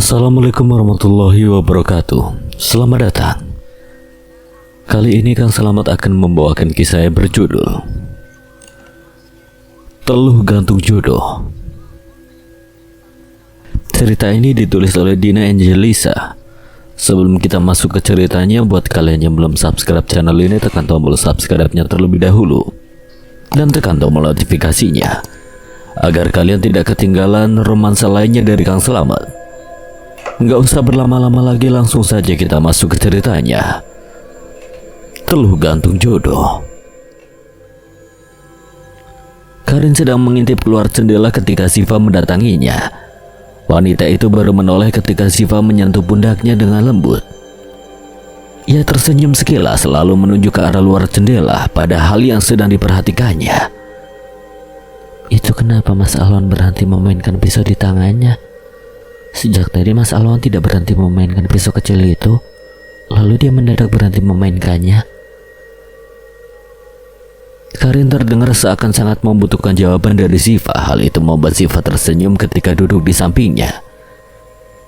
Assalamualaikum warahmatullahi wabarakatuh. Selamat datang. Kali ini Kang Selamat akan membawakan kisah yang berjudul Teluh Gantung Jodoh. Cerita ini ditulis oleh Dina Angelisa. Sebelum kita masuk ke ceritanya, buat kalian yang belum subscribe channel ini, tekan tombol subscribe-nya terlebih dahulu dan tekan tombol notifikasinya agar kalian tidak ketinggalan romansa lainnya dari Kang Selamat. Nggak usah berlama-lama lagi, langsung saja kita masuk ke ceritanya. Teluh Gantung Jodoh. Karin sedang mengintip keluar jendela ketika Siva mendatanginya. Wanita itu baru menoleh ketika Siva menyentuh pundaknya dengan lembut. Ia tersenyum sekilas lalu menuju ke arah luar jendela, padahal yang sedang diperhatikannya. Itu kenapa Mas Alwan berhenti memainkan pisau di tangannya? Sejak tadi Mas Alwan tidak berhenti memainkan pisau kecil itu, lalu dia mendadak berhenti memainkannya. Karin terdengar seakan sangat membutuhkan jawaban dari Siva. Hal itu membuat Siva tersenyum ketika duduk di sampingnya.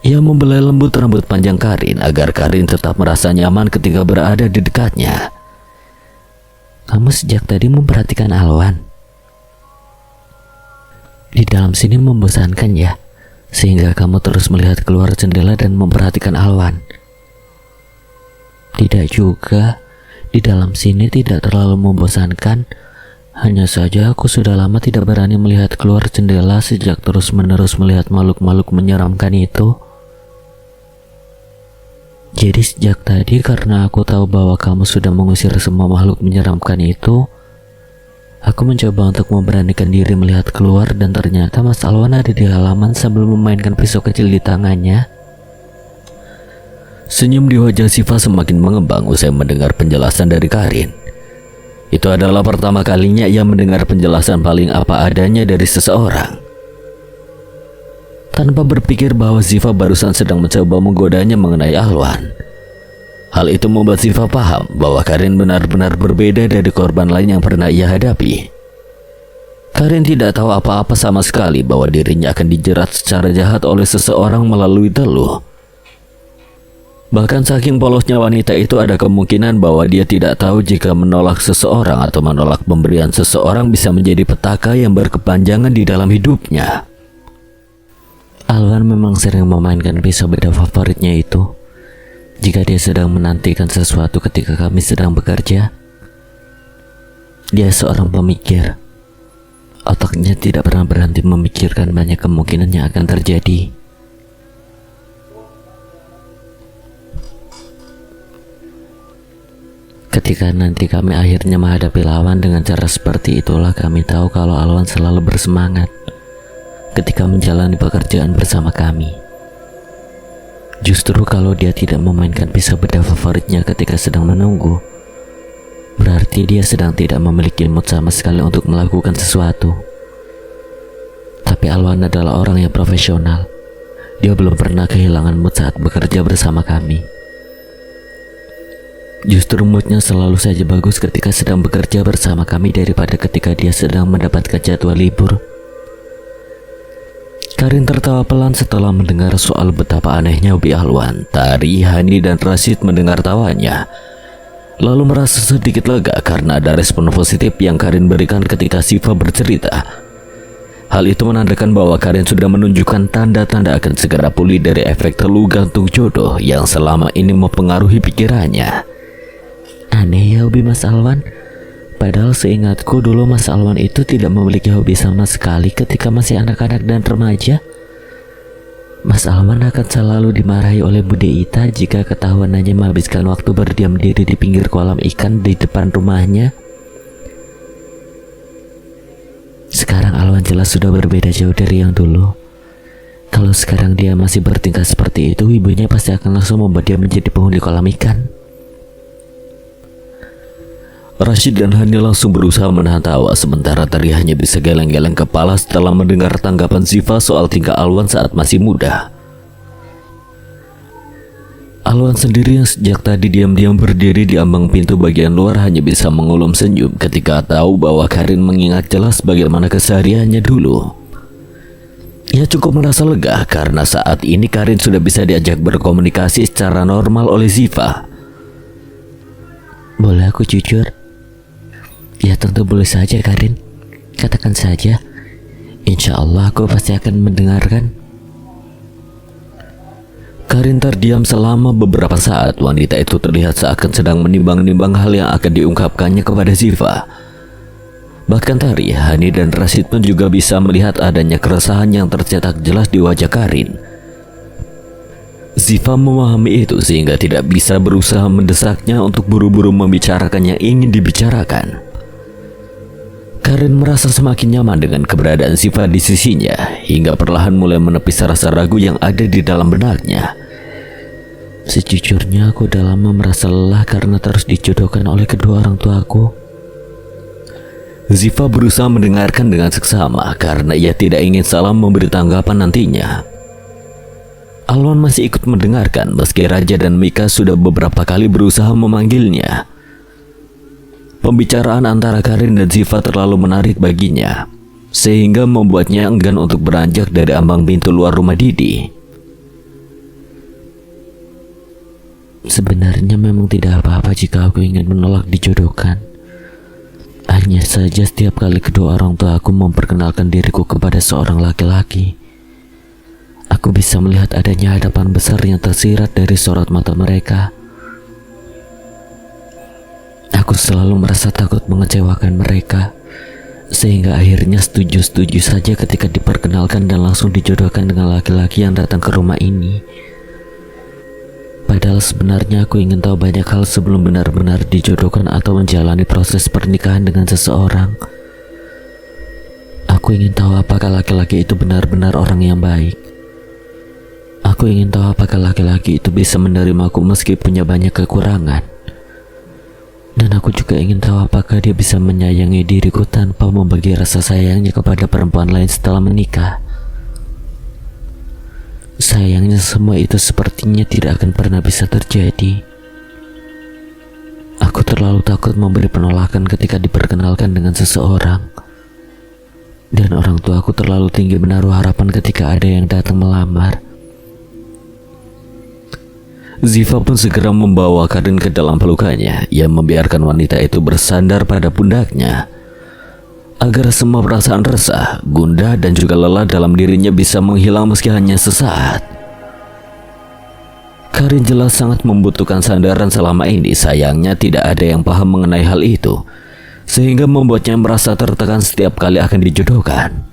Ia membelai lembut rambut panjang Karin agar Karin tetap merasa nyaman ketika berada di dekatnya. Kamu sejak tadi memperhatikan Alwan. Di dalam sini membosankan ya, sehingga kamu terus melihat keluar jendela dan memperhatikan Alwan. Tidak juga, di dalam sini tidak terlalu membosankan. Hanya saja aku sudah lama tidak berani melihat keluar jendela sejak terus-menerus melihat makhluk-makhluk menyeramkan itu. Jadi sejak tadi karena aku tahu bahwa kamu sudah mengusir semua makhluk menyeramkan itu, aku mencoba untuk memberanikan diri melihat keluar dan ternyata Mas Alwan ada di halaman sambil memainkan pisau kecil di tangannya. Senyum di wajah Siva semakin mengembang usai mendengar penjelasan dari Karin. Itu adalah pertama kalinya ia mendengar penjelasan paling apa adanya dari seseorang. Tanpa berpikir bahwa Siva barusan sedang mencoba menggodanya mengenai Alwan. Hal itu membuat Siva paham bahwa Karin benar-benar berbeda dari korban lain yang pernah ia hadapi. Karin tidak tahu apa-apa sama sekali bahwa dirinya akan dijerat secara jahat oleh seseorang melalui teluh. Bahkan saking polosnya wanita itu, ada kemungkinan bahwa dia tidak tahu jika menolak seseorang atau menolak pemberian seseorang bisa menjadi petaka yang berkepanjangan di dalam hidupnya. Alwan memang sering memainkan pisau beda favoritnya itu. Jika dia sedang menantikan sesuatu ketika kami sedang bekerja, dia seorang pemikir. Otaknya tidak pernah berhenti memikirkan banyak kemungkinan yang akan terjadi. Ketika nanti kami akhirnya menghadapi lawan dengan cara seperti itulah kami tahu kalau Alwan selalu bersemangat ketika menjalani pekerjaan bersama kami. Justru kalau dia tidak memainkan pisau beda favoritnya ketika sedang menunggu, berarti dia sedang tidak memiliki mood sama sekali untuk melakukan sesuatu. Tapi Alwan adalah orang yang profesional. Dia belum pernah kehilangan mood saat bekerja bersama kami. Justru moodnya selalu saja bagus ketika sedang bekerja bersama kami daripada ketika dia sedang mendapatkan jadwal libur. Karin tertawa pelan setelah mendengar soal betapa anehnya hobi Alwan. Tari, Hani, dan Rashid mendengar tawanya, lalu merasa sedikit lega karena ada respon positif yang Karin berikan ketika Siva bercerita. Hal itu menandakan bahwa Karin sudah menunjukkan tanda-tanda akan segera pulih dari efek teluh gantung jodoh yang selama ini mempengaruhi pikirannya. Aneh ya hobi Mas Alwan. Padahal seingatku dulu Mas Alwan itu tidak memiliki hobi sama sekali ketika masih anak-anak dan remaja. Mas Alwan akan selalu dimarahi oleh Bude Ita jika ketahuan hanya menghabiskan waktu berdiam diri di pinggir kolam ikan di depan rumahnya. Sekarang Alwan jelas sudah berbeda jauh dari yang dulu. Kalau sekarang dia masih bertingkah seperti itu, ibunya pasti akan langsung membuat dia menjadi penghuni kolam ikan. Rashid dan Hani langsung berusaha menahan tawa, sementara Tari hanya bisa geleng-geleng kepala setelah mendengar tanggapan Siva soal tingkah Alwan saat masih muda. Alwan sendiri yang sejak tadi diam-diam berdiri di ambang pintu bagian luar hanya bisa mengulum senyum ketika tahu bahwa Karin mengingat jelas bagaimana kesehariannya dulu. Ia cukup merasa lega karena saat ini Karin sudah bisa diajak berkomunikasi secara normal oleh Ziva. Boleh aku jujur? Ya tentu boleh saja Karin. Katakan saja. Insya Allah aku pasti akan mendengarkan. Karin terdiam selama beberapa saat. Wanita itu terlihat seakan sedang menimbang-nimbang hal yang akan diungkapkannya kepada Ziva. Bahkan Tari, Hani dan Rashid pun juga bisa melihat adanya keresahan yang tercetak jelas di wajah Karin. Ziva memahami itu sehingga tidak bisa berusaha mendesaknya untuk buru-buru membicarakan yang ingin dibicarakan. Karin merasa semakin nyaman dengan keberadaan Ziva di sisinya hingga perlahan mulai menepis rasa ragu yang ada di dalam benaknya. Sejujurnya aku udah lama merasa lelah karena terus dijodohkan oleh kedua orang tuaku. Ziva berusaha mendengarkan dengan seksama karena ia tidak ingin salah memberi tanggapan nantinya. Alwan masih ikut mendengarkan meski Raja dan Mika sudah beberapa kali berusaha memanggilnya. Pembicaraan antara Karin dan Ziva terlalu menarik baginya, sehingga membuatnya enggan untuk beranjak dari ambang pintu luar rumah Didi. Sebenarnya memang tidak apa-apa jika aku ingin menolak dijodohkan. Hanya saja setiap kali kedua orang tua aku memperkenalkan diriku kepada seorang laki-laki, aku bisa melihat adanya hadapan besar yang tersirat dari sorot mata mereka. Aku selalu merasa takut mengecewakan mereka, sehingga akhirnya setuju-setuju saja ketika diperkenalkan dan langsung dijodohkan dengan laki-laki yang datang ke rumah ini. Padahal sebenarnya aku ingin tahu banyak hal sebelum benar-benar dijodohkan atau menjalani proses pernikahan dengan seseorang. Aku ingin tahu apakah laki-laki itu benar-benar orang yang baik. Aku ingin tahu apakah laki-laki itu bisa menerimaku meski punya banyak kekurangan. Dan aku juga ingin tahu apakah dia bisa menyayangi diriku tanpa membagi rasa sayangnya kepada perempuan lain setelah menikah. Sayangnya semua itu sepertinya tidak akan pernah bisa terjadi. Aku terlalu takut memberi penolakan ketika diperkenalkan dengan seseorang. Dan orang tua aku terlalu tinggi menaruh harapan ketika ada yang datang melamar. Ziva pun segera membawa Karin ke dalam pelukannya. Ia membiarkan wanita itu bersandar pada pundaknya agar semua perasaan resah, gundah, dan juga lelah dalam dirinya bisa menghilang meski hanya sesaat. Karin jelas sangat membutuhkan sandaran selama ini. Sayangnya tidak ada yang paham mengenai hal itu, sehingga membuatnya merasa tertekan setiap kali akan dijodohkan.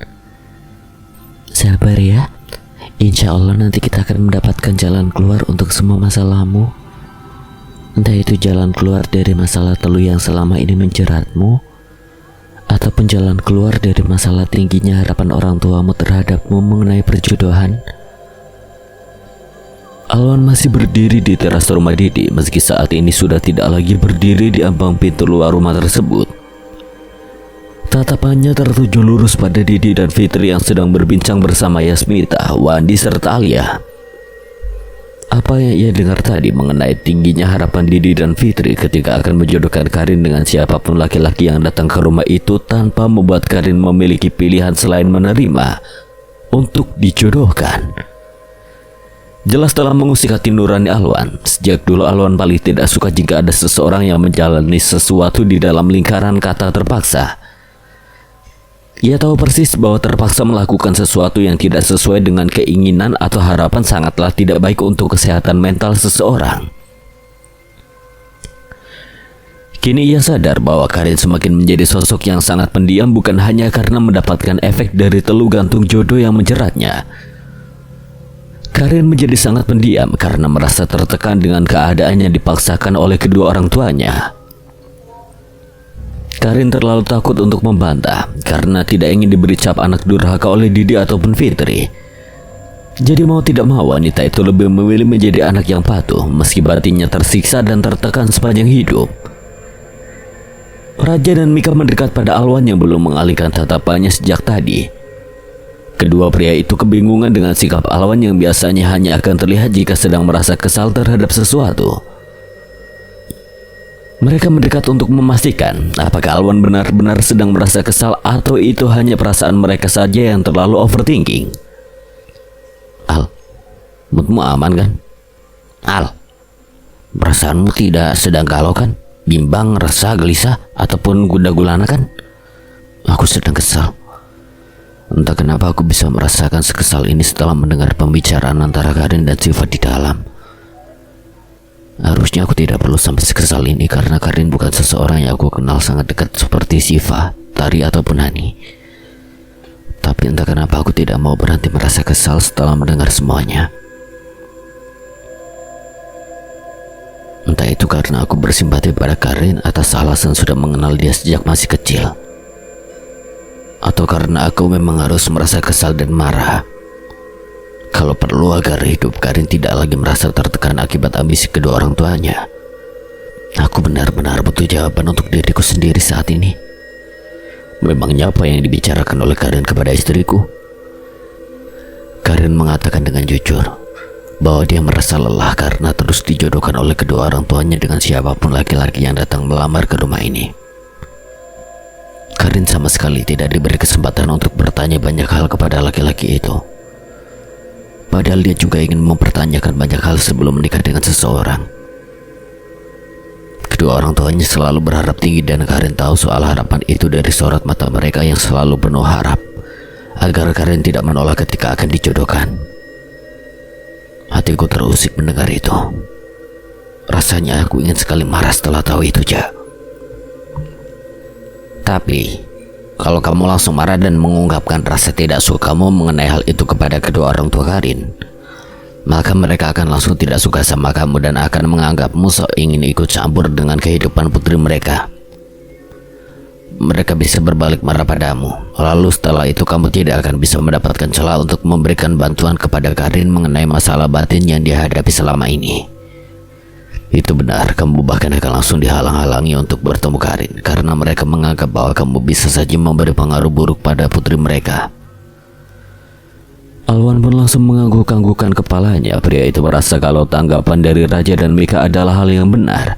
Sabar ya, insya Allah nanti kita akan mendapatkan jalan keluar untuk semua masalahmu. Entah itu jalan keluar dari masalah teluh yang selama ini menjeratmu, ataupun jalan keluar dari masalah tingginya harapan orang tuamu terhadapmu mengenai perjodohan. Alwan masih berdiri di teras rumah Didi meski saat ini sudah tidak lagi berdiri di ambang pintu luar rumah tersebut. Tatapannya tertuju lurus pada Didi dan Fitri yang sedang berbincang bersama Yasmita, Wandi, serta Alia. Apa yang ia dengar tadi mengenai tingginya harapan Didi dan Fitri ketika akan menjodohkan Karin dengan siapapun laki-laki yang datang ke rumah itu tanpa membuat Karin memiliki pilihan selain menerima untuk dijodohkan. Jelas telah mengusik hati nurani Alwan. Sejak dulu Alwan paling tidak suka jika ada seseorang yang menjalani sesuatu di dalam lingkaran kata terpaksa. Ia tahu persis bahwa terpaksa melakukan sesuatu yang tidak sesuai dengan keinginan atau harapan sangatlah tidak baik untuk kesehatan mental seseorang. Kini ia sadar bahwa Karin semakin menjadi sosok yang sangat pendiam bukan hanya karena mendapatkan efek dari teluh gantung jodoh yang menjeratnya. Karin menjadi sangat pendiam karena merasa tertekan dengan keadaan yang dipaksakan oleh kedua orang tuanya. Karin terlalu takut untuk membantah karena tidak ingin diberi cap anak durhaka oleh Didi ataupun Fitri. Jadi mau tidak mau wanita itu lebih memilih menjadi anak yang patuh meski batinnya tersiksa dan tertekan sepanjang hidup. Raja dan Mika mendekat pada Alwan yang belum mengalihkan tatapannya sejak tadi. Kedua pria itu kebingungan dengan sikap Alwan yang biasanya hanya akan terlihat jika sedang merasa kesal terhadap sesuatu. Mereka mendekat untuk memastikan apakah Alwan benar-benar sedang merasa kesal atau itu hanya perasaan mereka saja yang terlalu overthinking. Moodmu aman kan? Al, perasaanmu tidak sedang galau kan? Bimbang, resah, gelisah, ataupun gundah gulana kan? Aku sedang kesal. Entah kenapa aku bisa merasakan sekesal ini setelah mendengar pembicaraan antara Karin dan Ziva di dalam. Harusnya aku tidak perlu sampai sekesal ini karena Karin bukan seseorang yang aku kenal sangat dekat seperti Ziva, Tari, ataupun Hani. Tapi entah kenapa aku tidak mau berhenti merasa kesal setelah mendengar semuanya. Entah itu karena aku bersimpati pada Karin atas alasan sudah mengenal dia sejak masih kecil, atau karena aku memang harus merasa kesal dan marah. Kalau perlu agar hidup Karin tidak lagi merasa tertekan akibat ambisi kedua orang tuanya. Aku benar-benar butuh jawaban untuk diriku sendiri saat ini. Memangnya apa yang dibicarakan oleh Karin kepada istriku? Karin mengatakan dengan jujur bahwa dia merasa lelah karena terus dijodohkan oleh kedua orang tuanya dengan siapapun laki-laki yang datang melamar ke rumah ini. Karin sama sekali tidak diberi kesempatan untuk bertanya banyak hal kepada laki-laki itu. Padahal dia juga ingin mempertanyakan banyak hal sebelum menikah dengan seseorang. Kedua orang tuanya selalu berharap tinggi dan Karin tahu soal harapan itu dari sorot mata mereka yang selalu penuh harap agar Karin tidak menolak ketika akan dijodohkan. Hatiku terusik mendengar itu. Rasanya aku ingin sekali marah setelah tahu itu, Ja. Tapi, kalau kamu langsung marah dan mengungkapkan rasa tidak sukamu mengenai hal itu kepada kedua orang tua Karin, maka mereka akan langsung tidak suka sama kamu dan akan menganggapmu ingin ikut campur dengan kehidupan putri mereka. Mereka bisa berbalik marah padamu. Lalu setelah itu kamu tidak akan bisa mendapatkan celah untuk memberikan bantuan kepada Karin mengenai masalah batin yang dihadapi selama ini. Itu benar, kamu bahkan akan langsung dihalang-halangi untuk bertemu Karin karena mereka menganggap bahwa kamu bisa saja memberi pengaruh buruk pada putri mereka. Alwan pun langsung mengangguk-anggukkan kepalanya. Pria itu merasa kalau tanggapan dari Raja dan Mika adalah hal yang benar.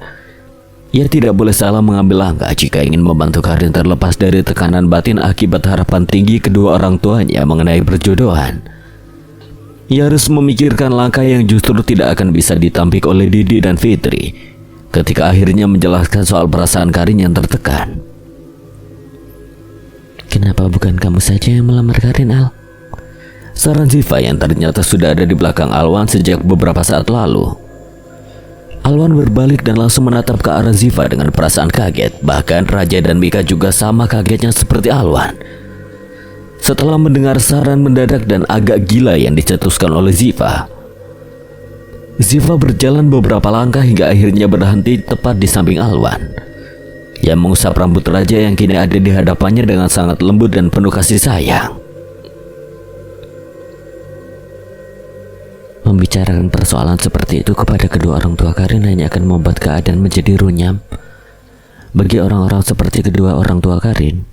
Ia tidak boleh salah mengambil langkah jika ingin membantu Karin terlepas dari tekanan batin akibat harapan tinggi kedua orang tuanya mengenai perjodohan. Ia harus memikirkan langkah yang justru tidak akan bisa ditampik oleh Didi dan Fitri ketika akhirnya menjelaskan soal perasaan Karin yang tertekan. Kenapa bukan kamu saja yang melamar Karin, Al? Saran Ziva yang ternyata sudah ada di belakang Alwan sejak beberapa saat lalu. Alwan berbalik dan langsung menatap ke arah Ziva dengan perasaan kaget. Bahkan Raja dan Mika juga sama kagetnya seperti Alwan. Setelah mendengar saran mendadak dan agak gila yang dicetuskan oleh Ziva, Ziva berjalan beberapa langkah hingga akhirnya berhenti tepat di samping Alwan. Ia mengusap rambut Raja yang kini ada di hadapannya dengan sangat lembut dan penuh kasih sayang. Membicarakan persoalan seperti itu kepada kedua orang tua Karin hanya akan membuat keadaan menjadi runyam. Bagi orang-orang seperti kedua orang tua Karin,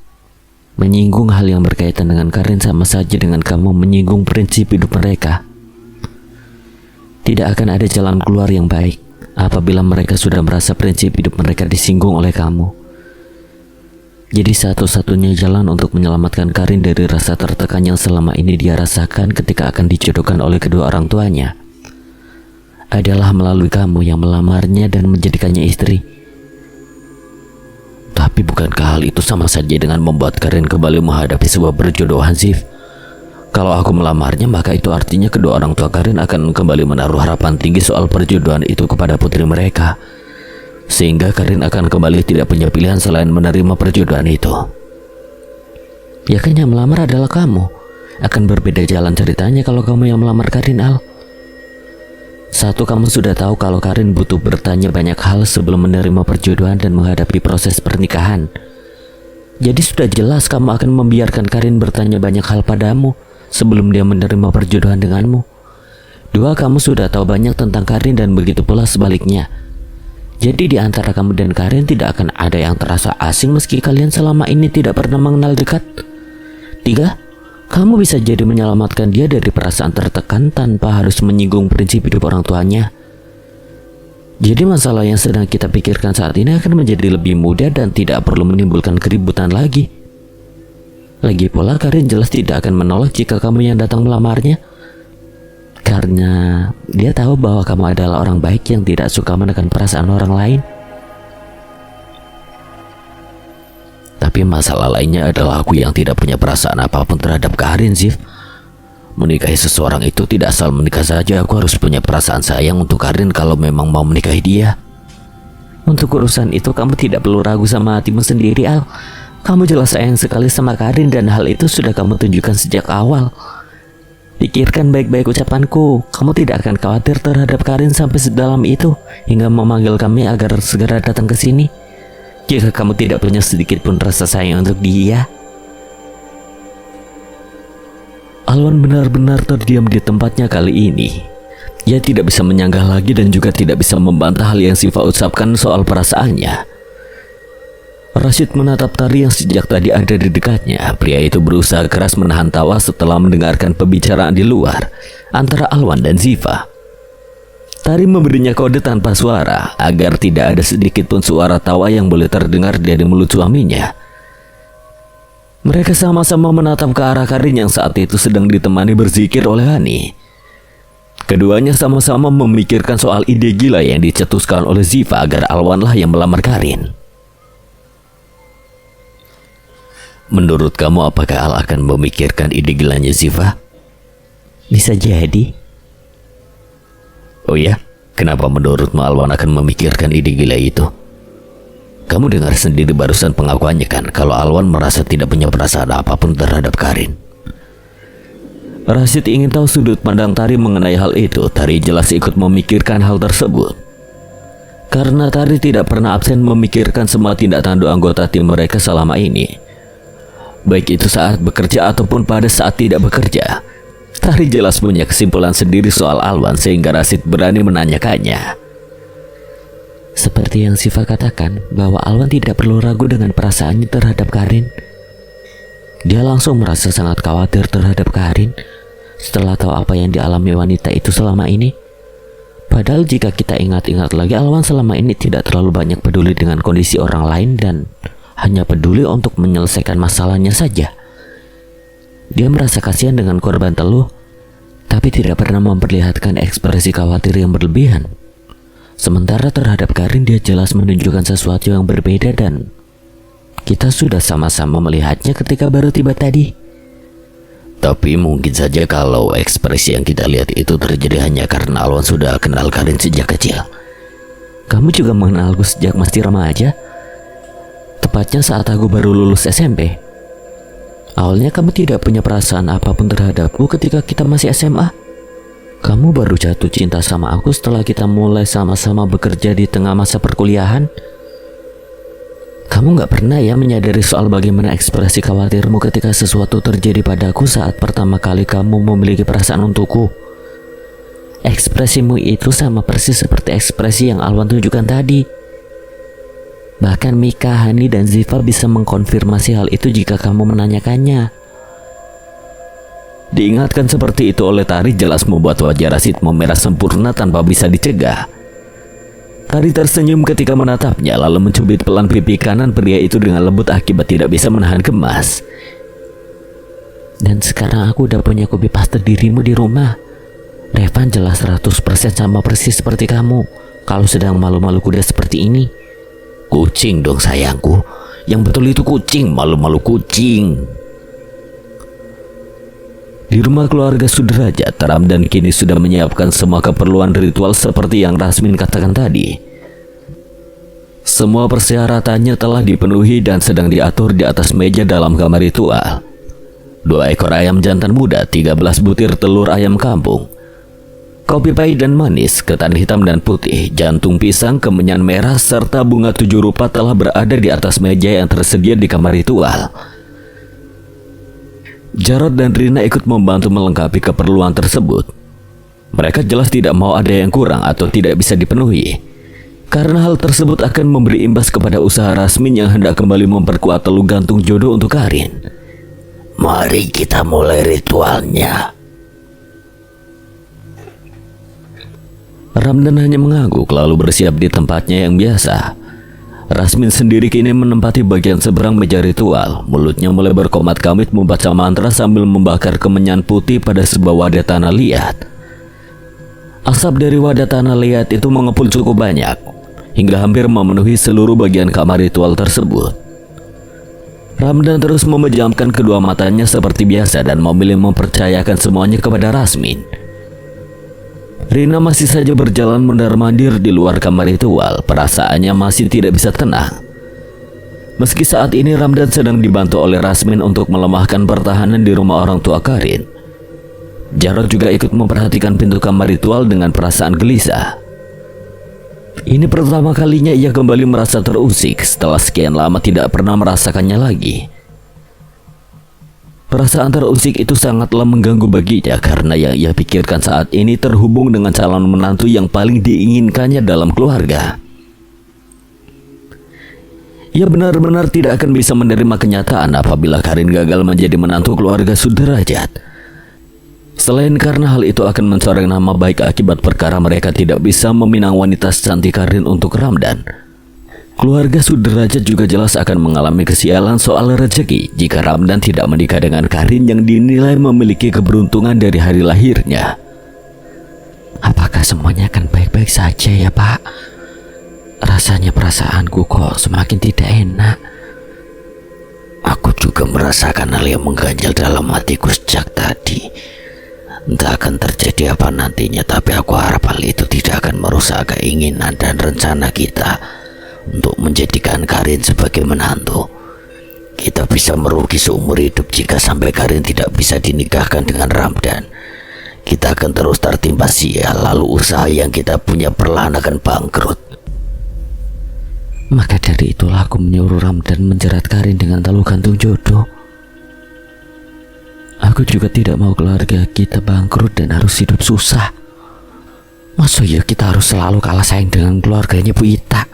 menyinggung hal yang berkaitan dengan Karin sama saja dengan kamu menyinggung prinsip hidup mereka. Tidak akan ada jalan keluar yang baik apabila mereka sudah merasa prinsip hidup mereka disinggung oleh kamu. Jadi satu-satunya jalan untuk menyelamatkan Karin dari rasa tertekan yang selama ini dia rasakan ketika akan dijodohkan oleh kedua orang tuanya adalah melalui kamu yang melamarnya dan menjadikannya istri. Tapi bukankah hal itu sama saja dengan membuat Karin kembali menghadapi sebuah perjodohan, Ziv? Kalau aku melamarnya, maka itu artinya kedua orang tua Karin akan kembali menaruh harapan tinggi soal perjodohan itu kepada putri mereka, sehingga Karin akan kembali tidak punya pilihan selain menerima perjodohan itu. Ya kan yang melamar adalah kamu. Akan berbeda jalan ceritanya kalau kamu yang melamar Karin, Al. Satu, kamu sudah tahu kalau Karin butuh bertanya banyak hal sebelum menerima perjodohan dan menghadapi proses pernikahan. Jadi sudah jelas kamu akan membiarkan Karin bertanya banyak hal padamu sebelum dia menerima perjodohan denganmu. Dua, kamu sudah tahu banyak tentang Karin dan begitu pula sebaliknya. Jadi di antara kamu dan Karin tidak akan ada yang terasa asing meski kalian selama ini tidak pernah mengenal dekat. Tiga, kamu bisa jadi menyelamatkan dia dari perasaan tertekan tanpa harus menyinggung prinsip hidup orang tuanya. Jadi masalah yang sedang kita pikirkan saat ini akan menjadi lebih mudah dan tidak perlu menimbulkan keributan lagi. Lagi pula Karin jelas tidak akan menolak jika kamu yang datang melamarnya. karena dia tahu bahwa kamu adalah orang baik yang tidak suka menekan perasaan orang lain. Tapi masalah lainnya adalah aku yang tidak punya perasaan apapun terhadap Karin, Zif. Menikahi seseorang itu tidak asal menikah saja. Aku harus punya perasaan sayang untuk Karin kalau memang mau menikahi dia. Untuk urusan itu kamu tidak perlu ragu sama hatimu sendiri, Al. Kamu jelas sayang sekali sama Karin dan hal itu sudah kamu tunjukkan sejak awal. Pikirkan baik-baik ucapanku. Kamu tidak akan khawatir terhadap Karin sampai sedalam itu hingga memanggil kami agar segera datang ke sini. Jika kamu tidak punya sedikit pun rasa sayang untuk dia. Alwan benar-benar terdiam di tempatnya kali ini. Ia tidak bisa menyanggah lagi dan juga tidak bisa membantah hal yang Ziva ucapkan soal perasaannya. Rashid menatap Tari yang sejak tadi ada di dekatnya. Pria itu berusaha keras menahan tawa setelah mendengarkan pembicaraan di luar antara Alwan dan Ziva. Tari memberinya kode tanpa suara agar tidak ada sedikit pun suara tawa yang boleh terdengar dari mulut suaminya. Mereka sama-sama menatap ke arah Karin yang saat itu sedang ditemani berzikir oleh Hani. Keduanya sama-sama memikirkan soal ide gila yang dicetuskan oleh Ziva agar Alwanlah yang melamar Karin. Menurut kamu apakah Al akan memikirkan ide gilanya Ziva? Bisa jadi. Oh ya, kenapa menurutmu Alwan akan memikirkan ide gila itu? Kamu dengar sendiri barusan pengakuannya kan, kalau Alwan merasa tidak punya perasaan apapun terhadap Karin. Rashid ingin tahu sudut pandang Tari mengenai hal itu. Tari jelas ikut memikirkan hal tersebut. Karena Tari tidak pernah absen memikirkan semua tindak tanduk anggota tim mereka selama ini. Baik itu saat bekerja ataupun pada saat tidak bekerja. Tari jelas punya kesimpulan sendiri soal Alwan sehingga Rashid berani menanyakannya. Seperti yang Ziva katakan, bahwa Alwan tidak perlu ragu dengan perasaannya terhadap Karin. Dia langsung merasa sangat khawatir terhadap Karin setelah tahu apa yang dialami wanita itu selama ini. Padahal jika kita ingat-ingat lagi, Alwan selama ini tidak terlalu banyak peduli dengan kondisi orang lain dan hanya peduli untuk menyelesaikan masalahnya saja. Dia merasa kasihan dengan korban teluh, tapi tidak pernah memperlihatkan ekspresi khawatir yang berlebihan. Sementara terhadap Karin dia jelas menunjukkan sesuatu yang berbeda dan kita sudah sama-sama melihatnya ketika baru tiba tadi. Tapi mungkin saja kalau ekspresi yang kita lihat itu terjadi hanya karena Alwan sudah kenal Karin sejak kecil. Kamu juga mengenalku sejak masih remaja, tepatnya saat aku baru lulus SMP. Awalnya kamu tidak punya perasaan apapun terhadapku ketika kita masih SMA. Kamu baru jatuh cinta sama aku setelah kita mulai sama-sama bekerja di tengah masa perkuliahan. Kamu gak pernah ya menyadari soal bagaimana ekspresi khawatirmu ketika sesuatu terjadi padaku saat pertama kali kamu memiliki perasaan untukku. Ekspresimu itu sama persis seperti ekspresi yang Alwan tunjukkan tadi. Bahkan Mika, Hani, dan Ziva bisa mengkonfirmasi hal itu jika kamu menanyakannya. Diingatkan seperti itu oleh Tari jelas membuat wajah Rashid memerah sempurna tanpa bisa dicegah. Tari tersenyum ketika menatapnya lalu mencubit pelan pipi kanan pria itu dengan lembut akibat tidak bisa menahan gemas. Dan sekarang aku udah punya copy paste dirimu di rumah. Revan jelas 100% sama persis seperti kamu kalau sedang malu-malu kuda seperti ini. Kucing dong sayangku. Yang betul itu kucing, malu-malu kucing. Di rumah keluarga Sudrajat, Ramdan kini sudah menyiapkan semua keperluan ritual seperti yang Rasmin katakan tadi. Semua persyaratannya telah dipenuhi dan sedang diatur di atas meja dalam kamar ritual. 2 ekor ayam jantan muda, 13 butir telur ayam kampung, kopi pahit dan manis, ketan hitam dan putih, jantung pisang, kemenyan merah, serta bunga 7 rupa telah berada di atas meja yang tersedia di kamar ritual. Jarod dan Rina ikut membantu melengkapi keperluan tersebut. Mereka jelas tidak mau ada yang kurang atau tidak bisa dipenuhi, karena hal tersebut akan memberi imbas kepada usaha Rasmin yang hendak kembali memperkuat telur gantung jodoh untuk Karin. Mari kita mulai ritualnya. Ramdan hanya mengangguk lalu bersiap di tempatnya yang biasa. Rasmin sendiri kini menempati bagian seberang meja ritual. Mulutnya mulai berkomat-kamit membaca mantra sambil membakar kemenyan putih pada sebuah wadah tanah liat. Asap dari wadah tanah liat itu mengepul cukup banyak, hingga hampir memenuhi seluruh bagian kamar ritual tersebut. Ramdan terus memejamkan kedua matanya seperti biasa dan memilih mempercayakan semuanya kepada Rasmin. Rina masih saja berjalan mondar-mandir di luar kamar ritual. Perasaannya masih tidak bisa tenang. Meski saat ini Ramdan sedang dibantu oleh Rasmin untuk melemahkan pertahanan di rumah orang tua Karin, Jarod juga ikut memperhatikan pintu kamar ritual dengan perasaan gelisah. Ini pertama kalinya ia kembali merasa terusik setelah sekian lama tidak pernah merasakannya lagi. Perasaan terusik itu sangatlah mengganggu baginya karena yang ia pikirkan saat ini terhubung dengan calon menantu yang paling diinginkannya dalam keluarga. Ia benar-benar tidak akan bisa menerima kenyataan apabila Karin gagal menjadi menantu keluarga Sudrajat. Selain karena hal itu akan mencoreng nama baik akibat perkara mereka tidak bisa meminang wanita secantik Karin untuk Ramdan, keluarga Sudrajat juga jelas akan mengalami kesialan soal rezeki jika Ramdan tidak menikah dengan Karin yang dinilai memiliki keberuntungan dari hari lahirnya. Apakah semuanya akan baik-baik saja ya Pak? Rasanya perasaanku kok semakin tidak enak. Aku juga merasakan hal yang mengganjal dalam hatiku sejak tadi. Entah akan terjadi apa nantinya, tapi aku harap hal itu tidak akan merusak keinginan dan rencana kita untuk menjadikan Karin sebagai menantu. Kita bisa merugi seumur hidup jika sampai Karin tidak bisa dinikahkan dengan Ramdan. Kita akan terus tertimpa sial, lalu usaha yang kita punya perlahan akan bangkrut. Maka dari itulah aku menyuruh Ramdan menjerat Karin dengan talu gantung jodoh. Aku juga tidak mau keluarga kita bangkrut dan harus hidup susah. Masa ya kita harus selalu kalah saing dengan keluarganya Bu Ita?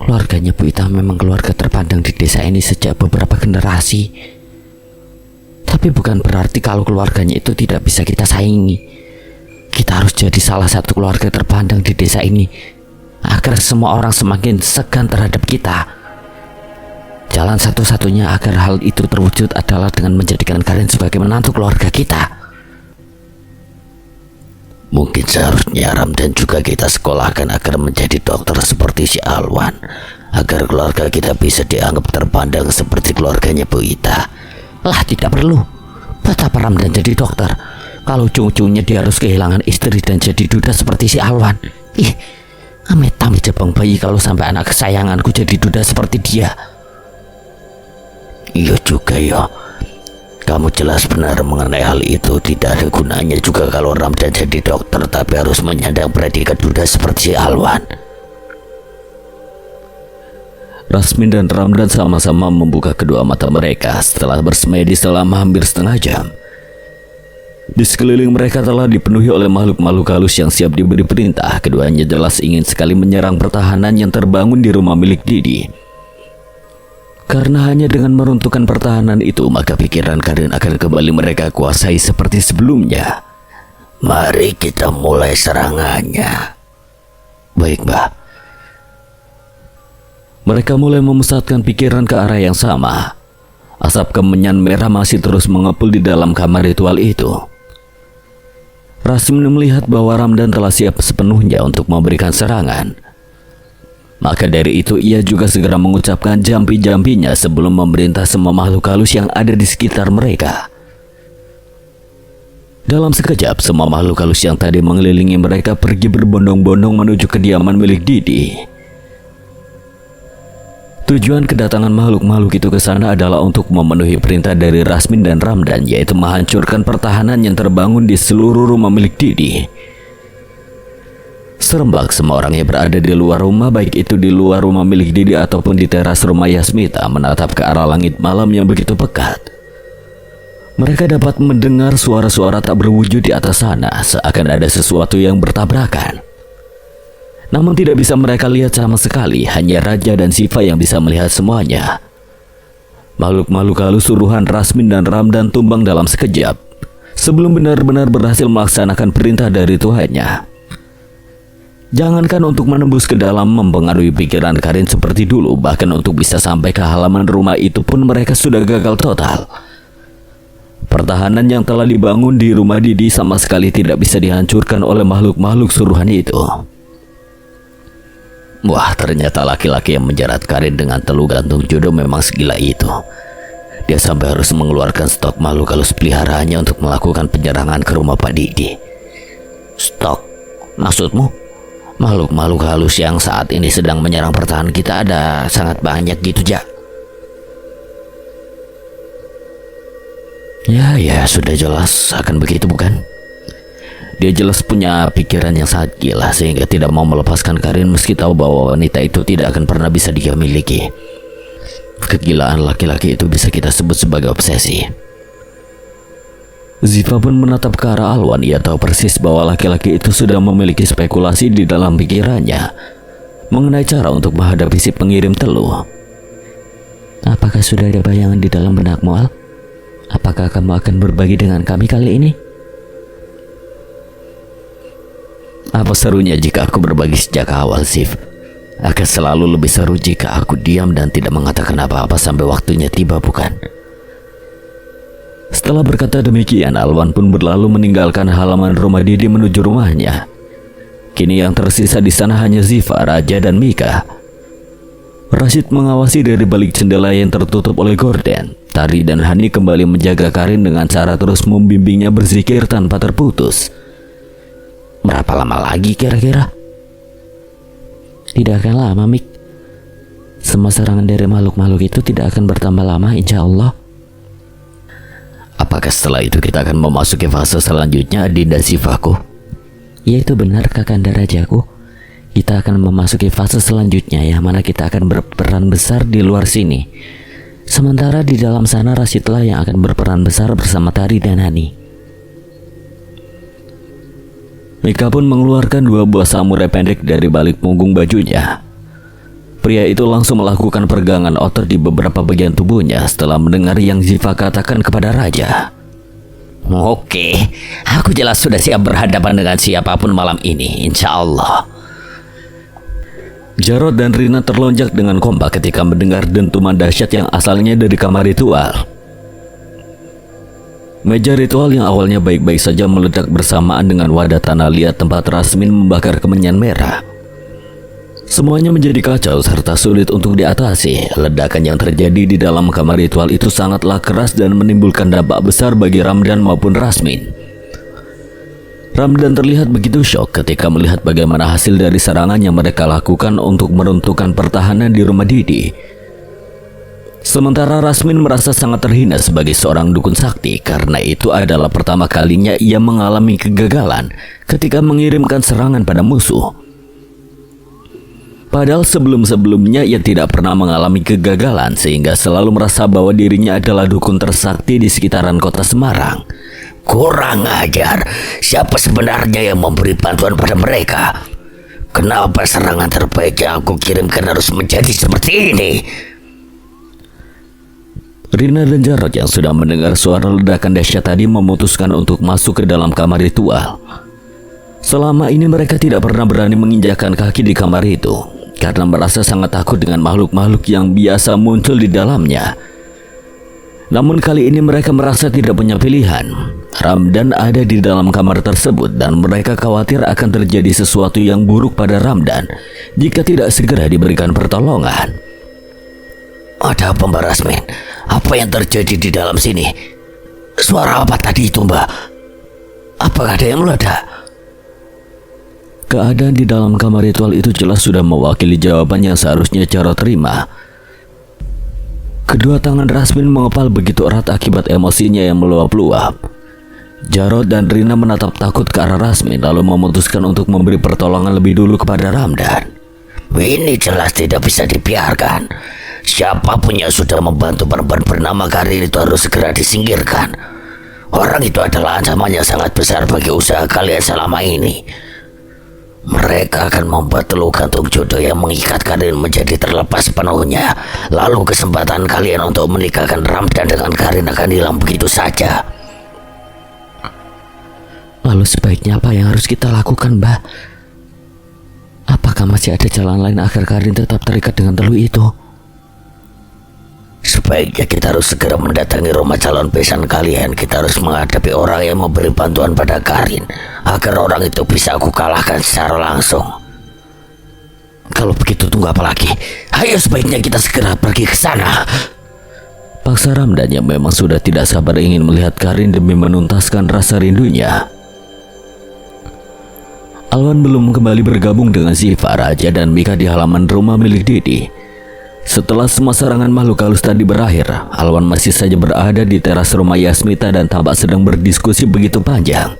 Keluarganya Bu Ita memang keluarga terpandang di desa ini sejak beberapa generasi. Tapi bukan berarti kalau keluarganya itu tidak bisa kita saingi. Kita harus jadi salah satu keluarga terpandang di desa ini agar semua orang semakin segan terhadap kita. Jalan satu-satunya agar hal itu terwujud adalah dengan menjadikan Karin sebagai menantu keluarga kita. Mungkin seharusnya Ramdan juga kita sekolahkan agar menjadi dokter seperti si Alwan, agar keluarga kita bisa dianggap terpandang seperti keluarganya Bu Ita. Lah tidak perlu. Betapa Ramdan jadi dokter kalau ujung-ujungnya dia harus kehilangan istri dan jadi duda seperti si Alwan. Ih, amit-amit jabang bayi kalau sampai anak kesayanganku jadi duda seperti dia. Iya juga ya. Kamu jelas benar mengenai hal itu. Tidak ada gunanya juga kalau Ramdan jadi dokter tapi harus menyandang predikat duda seperti si Alwan. Rasmin dan Ramdan sama-sama membuka kedua mata mereka setelah bersemedi selama hampir setengah jam. Di sekeliling mereka telah dipenuhi oleh makhluk-makhluk halus yang siap diberi perintah. Keduanya jelas ingin sekali menyerang pertahanan yang terbangun di rumah milik Didi. Karena hanya dengan meruntuhkan pertahanan itu, maka pikiran Karin akan kembali mereka kuasai seperti sebelumnya. Mari kita mulai serangannya. Baik, Mbah. Mereka mulai memusatkan pikiran ke arah yang sama. Asap kemenyan merah masih terus mengepul di dalam kamar ritual itu. Rasmin melihat bahwa Ramdan telah siap sepenuhnya untuk memberikan serangan. Maka dari itu ia juga segera mengucapkan jampi-jampinya sebelum memerintah semua makhluk halus yang ada di sekitar mereka. Dalam sekejap semua makhluk halus yang tadi mengelilingi mereka pergi berbondong-bondong menuju kediaman milik Didi. Tujuan kedatangan makhluk-makhluk itu ke sana adalah untuk memenuhi perintah dari Rasmin dan Ramdan, yaitu menghancurkan pertahanan yang terbangun di seluruh rumah milik Didi. Serempak semua orang yang berada di luar rumah, baik itu di luar rumah milik Didi ataupun di teras rumah Yasmita, menatap ke arah langit malam yang begitu pekat. Mereka dapat mendengar suara-suara tak berwujud di atas sana, seakan ada sesuatu yang bertabrakan. Namun tidak bisa mereka lihat sama sekali, hanya Raja dan Siva yang bisa melihat semuanya. Makhluk-makhluk halus suruhan Rasmin dan Ramdan tumbang dalam sekejap, sebelum benar-benar berhasil melaksanakan perintah dari Tuhannya. Jangankan untuk menembus ke dalam mempengaruhi pikiran Karin seperti dulu, bahkan untuk bisa sampai ke halaman rumah itu pun mereka sudah gagal total. Pertahanan yang telah dibangun di rumah Didi sama sekali tidak bisa dihancurkan oleh makhluk-makhluk suruhan itu. Wah, ternyata laki-laki yang menjerat Karin dengan teluh gantung jodoh memang segila itu. Dia sampai harus mengeluarkan stok makhluk halus peliharaannya untuk melakukan penyerangan ke rumah Pak Didi. Stok? Maksudmu? Makhluk-makhluk halus yang saat ini sedang menyerang pertahanan kita ada sangat banyak gitu, Jak? Ya, sudah jelas akan begitu, bukan? Dia jelas punya pikiran yang sangat gila sehingga tidak mau melepaskan Karin meski tahu bahwa wanita itu tidak akan pernah bisa dia miliki. Kegilaan laki-laki itu bisa kita sebut sebagai obsesi. Ziva pun menatap ke arah Alwan. Ia tahu persis bahwa laki-laki itu sudah memiliki spekulasi di dalam pikirannya mengenai cara untuk menghadapi si pengirim teluh. Apakah sudah ada bayangan di dalam benakmu, Al? Apakah kamu akan berbagi dengan kami kali ini? Apa serunya jika aku berbagi sejak awal, Sif? Akan selalu lebih seru jika aku diam dan tidak mengatakan apa-apa sampai waktunya tiba, bukan? Setelah berkata demikian, Alwan pun berlalu meninggalkan halaman rumah Didi menuju rumahnya. Kini yang tersisa di sana hanya Ziva, Raja, dan Mika. Rashid mengawasi dari balik jendela yang tertutup oleh gorden. Tari dan Hani kembali menjaga Karin dengan cara terus membimbingnya berzikir tanpa terputus. Berapa lama lagi kira-kira? Tidak akan lama, Mik. Semua serangan dari makhluk-makhluk itu tidak akan bertambah lama, insya Allah. Apakah setelah itu kita akan memasuki fase selanjutnya, Dinda Sivaku? Ya, itu benar, Kakanda Rajaku. Kita akan memasuki fase selanjutnya, yang mana kita akan berperan besar di luar sini. Sementara di dalam sana Rashidlah yang akan berperan besar bersama Tari dan Hani. Mika pun mengeluarkan 2 buah samurai pendek dari balik punggung bajunya. Pria itu langsung melakukan peregangan otot di beberapa bagian tubuhnya setelah mendengar yang Ziva katakan kepada Raja. Oke, aku jelas sudah siap berhadapan dengan siapapun malam ini, insya Allah. Jarod dan Rina terlonjak dengan kompak ketika mendengar dentuman dahsyat yang asalnya dari kamar ritual. Meja ritual yang awalnya baik-baik saja meledak bersamaan dengan wadah tanah liat tempat Rasmin membakar kemenyan merah. Semuanya menjadi kacau serta sulit untuk diatasi. Ledakan yang terjadi di dalam kamar ritual itu sangatlah keras dan menimbulkan dampak besar bagi Ramdan maupun Rasmin. Ramdan terlihat begitu syok ketika melihat bagaimana hasil dari serangan yang mereka lakukan untuk meruntuhkan pertahanan di rumah Didi. Sementara Rasmin merasa sangat terhina sebagai seorang dukun sakti karena itu adalah pertama kalinya ia mengalami kegagalan ketika mengirimkan serangan pada musuh. Padahal sebelum-sebelumnya ia tidak pernah mengalami kegagalan sehingga selalu merasa bahwa dirinya adalah dukun tersakti di sekitaran kota Semarang. Kurang ajar, siapa sebenarnya yang memberi bantuan pada mereka? Kenapa serangan terbaik yang aku kirimkan harus menjadi seperti ini? Rina dan Jarod yang sudah mendengar suara ledakan dahsyat tadi memutuskan untuk masuk ke dalam kamar ritual. Selama ini mereka tidak pernah berani menginjakkan kaki di kamar itu karena merasa sangat takut dengan makhluk-makhluk yang biasa muncul di dalamnya. Namun kali ini mereka merasa tidak punya pilihan. Ramdan ada di dalam kamar tersebut dan mereka khawatir akan terjadi sesuatu yang buruk pada Ramdan jika tidak segera diberikan pertolongan. Ada apa, Mbak Rasmin? Apa yang terjadi di dalam sini? Suara apa tadi itu, Mbak? Apakah ada yang meledak? Keadaan di dalam kamar ritual itu jelas sudah mewakili jawaban yang seharusnya Jarod terima. Kedua tangan Rasmin mengepal begitu erat akibat emosinya yang meluap-luap. Jarod dan Rina menatap takut ke arah Rasmin lalu memutuskan untuk memberi pertolongan lebih dulu kepada Ramdan. Ini jelas tidak bisa dibiarkan. Siapapun yang sudah membantu perempuan bernama Karin itu harus segera disingkirkan. Orang itu adalah ancaman yang sangat besar bagi usaha kalian selama ini. Mereka akan membuat teluh gantung jodoh yang mengikat Karin menjadi terlepas sepenuhnya. Lalu kesempatan kalian untuk menikahkan Ramdan dengan Karin akan hilang begitu saja. Lalu sebaiknya apa yang harus kita lakukan, Mbah? Apakah masih ada jalan lain agar Karin tetap terikat dengan teluh itu? Sebaiknya kita harus segera mendatangi rumah calon besan kalian. Kita harus menghadapi orang yang memberi bantuan pada Karin, agar orang itu bisa aku kalahkan secara langsung. Kalau begitu tunggu apa lagi? Ayo sebaiknya kita segera pergi ke sana. Paksa Ramdan yang memang sudah tidak sabar ingin melihat Karin demi menuntaskan rasa rindunya. Alwan belum kembali bergabung dengan Ziva, Raja, dan Mika di halaman rumah milik Didi. Setelah semua serangan makhluk halus tadi berakhir, Alwan masih saja berada di teras rumah Yasmita dan tampak sedang berdiskusi begitu panjang.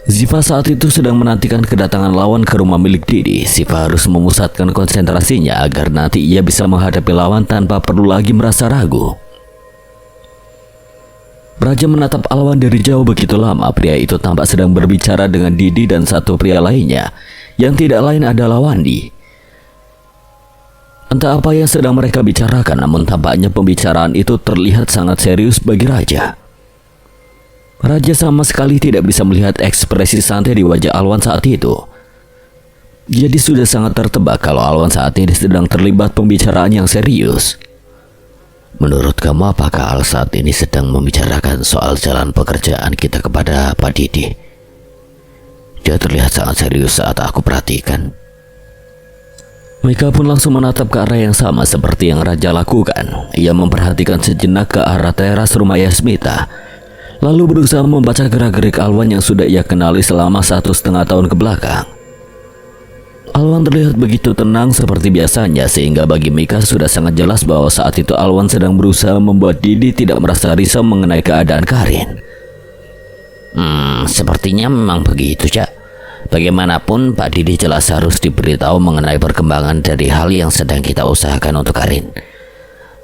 Ziva saat itu sedang menantikan kedatangan lawan ke rumah milik Didi. Ziva harus memusatkan konsentrasinya agar nanti ia bisa menghadapi lawan tanpa perlu lagi merasa ragu. Raja menatap Alwan dari jauh begitu lama. Pria itu tampak sedang berbicara dengan Didi dan satu pria lainnya, yang tidak lain adalah Wandi. Entah apa yang sedang mereka bicarakan, namun tampaknya pembicaraan itu terlihat sangat serius bagi Raja. Raja sama sekali tidak bisa melihat ekspresi santai di wajah Alwan saat itu. Jadi sudah sangat tertebak kalau Alwan saat ini sedang terlibat pembicaraan yang serius. Menurut kamu apakah Al saat ini sedang membicarakan soal jalan pekerjaan kita kepada Pak Didi? Dia terlihat sangat serius saat aku perhatikan. Mika pun langsung menatap ke arah yang sama seperti yang Raja lakukan. Ia memperhatikan sejenak ke arah teras rumah Yasmita, lalu berusaha membaca gerak-gerik Alwan yang sudah ia kenali selama 1,5 tahun ke belakang. Alwan terlihat begitu tenang seperti biasanya, sehingga bagi Mika sudah sangat jelas bahwa saat itu Alwan sedang berusaha membuat Didi tidak merasa risau mengenai keadaan Karin. Sepertinya memang begitu, Cak. Bagaimanapun Pak Didi jelas harus diberitahu mengenai perkembangan dari hal yang sedang kita usahakan untuk Karin.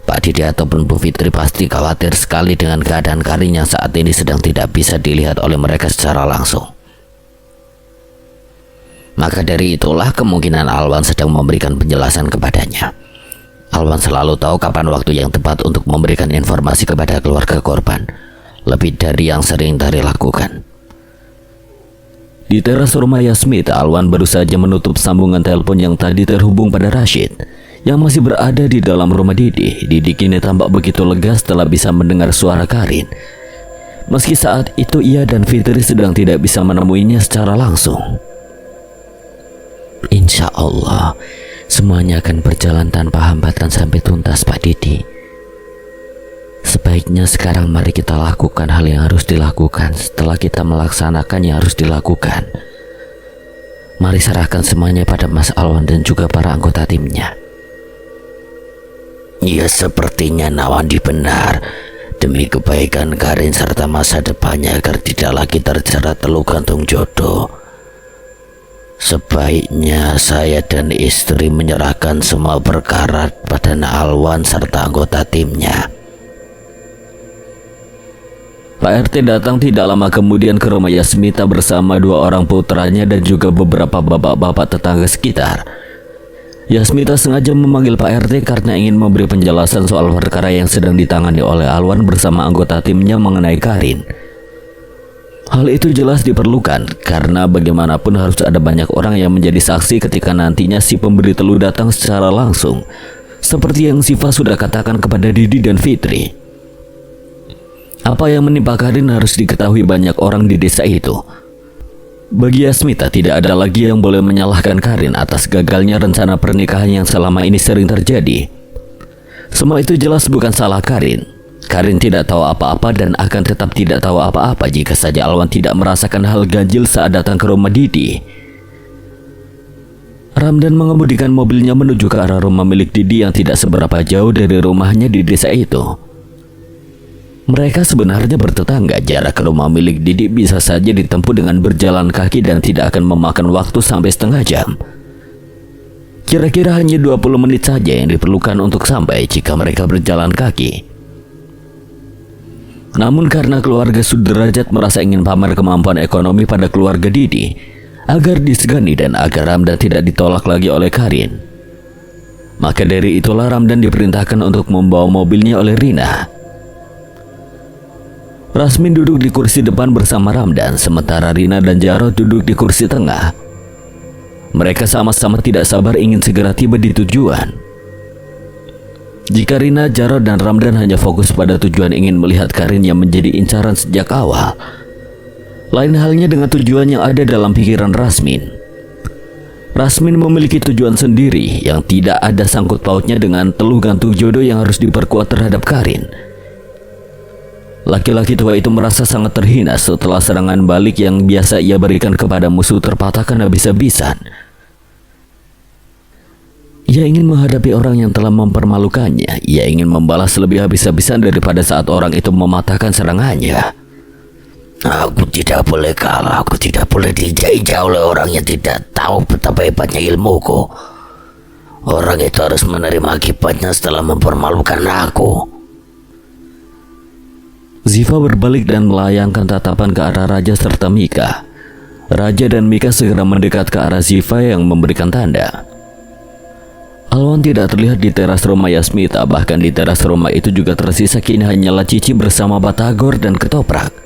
Pak Didi ataupun Bu Fitri pasti khawatir sekali dengan keadaan Karin yang saat ini sedang tidak bisa dilihat oleh mereka secara langsung. Maka dari itulah kemungkinan Alwan sedang memberikan penjelasan kepadanya. Alwan selalu tahu kapan waktu yang tepat untuk memberikan informasi kepada keluarga korban, lebih dari yang sering Tari lakukan. Di teras rumah Yasmita, Alwan baru saja menutup sambungan telepon yang tadi terhubung pada Rashid, yang masih berada di dalam rumah Didi. Didi kini tampak begitu lega setelah bisa mendengar suara Karin. Meski saat itu ia dan Fitri sedang tidak bisa menemuinya secara langsung. Insya Allah semuanya akan berjalan tanpa hambatan sampai tuntas, Pak Didi. Sebaiknya sekarang mari kita lakukan hal yang harus dilakukan. Setelah kita melaksanakan yang harus dilakukan, mari serahkan semuanya pada Mas Alwan dan juga para anggota timnya. Ya, sepertinya Nawandi benar. Demi kebaikan Karin serta masa depannya agar tidak lagi terjerat teluk gantung jodoh, sebaiknya saya dan istri menyerahkan semua perkara pada Alwan serta anggota timnya. Pak RT datang tidak lama kemudian ke rumah Yasmita bersama 2 orang putranya dan juga beberapa bapak-bapak tetangga sekitar. Yasmita sengaja memanggil Pak RT karena ingin memberi penjelasan soal perkara yang sedang ditangani oleh Alwan bersama anggota timnya mengenai Karin. Hal itu jelas diperlukan karena bagaimanapun harus ada banyak orang yang menjadi saksi ketika nantinya si pemberi teluh datang secara langsung, seperti yang Ziva sudah katakan kepada Didi dan Fitri. Apa yang menimpa Karin harus diketahui banyak orang di desa itu. Bagi Yasmita tidak ada lagi yang boleh menyalahkan Karin atas gagalnya rencana pernikahan yang selama ini sering terjadi. Semua itu jelas bukan salah Karin. Karin tidak tahu apa-apa dan akan tetap tidak tahu apa-apa jika saja Alwan tidak merasakan hal ganjil saat datang ke rumah Didi. Ramdan mengemudikan mobilnya menuju ke arah rumah milik Didi yang tidak seberapa jauh dari rumahnya di desa itu. Mereka sebenarnya bertetangga, jarak ke rumah milik Didi bisa saja ditempuh dengan berjalan kaki dan tidak akan memakan waktu sampai setengah jam. Kira-kira hanya 20 menit saja yang diperlukan untuk sampai jika mereka berjalan kaki. Namun karena keluarga Sudrajat merasa ingin pamer kemampuan ekonomi pada keluarga Didi, agar disegani dan agar Ramdan tidak ditolak lagi oleh Karin, maka dari itulah Ramdan diperintahkan untuk membawa mobilnya oleh Rina. Rasmin duduk di kursi depan bersama Ramdan, sementara Rina dan Jarod duduk di kursi tengah. Mereka sama-sama tidak sabar ingin segera tiba di tujuan. Jika Rina, Jarod, dan Ramdan hanya fokus pada tujuan ingin melihat Karin yang menjadi incaran sejak awal, lain halnya dengan tujuan yang ada dalam pikiran Rasmin. Rasmin memiliki tujuan sendiri yang tidak ada sangkut pautnya dengan teluh gantung jodoh yang harus diperkuat terhadap Karin. Laki-laki tua itu merasa sangat terhina setelah serangan balik yang biasa ia berikan kepada musuh terpatahkan habis-habisan. Ia ingin menghadapi orang yang telah mempermalukannya. Ia ingin membalas lebih habis-habisan daripada saat orang itu mematahkan serangannya. Aku tidak boleh kalah, aku tidak boleh dijajah oleh orang yang tidak tahu betapa hebatnya ilmuku. Orang itu harus menerima akibatnya setelah mempermalukan aku. Ziva berbalik dan melayangkan tatapan ke arah Raja serta Mika. Raja dan Mika segera mendekat ke arah Ziva yang memberikan tanda. Alwan tidak terlihat di teras rumah Yasmita, bahkan di teras rumah itu juga tersisa kini hanyalah Cici bersama Batagor dan Ketoprak.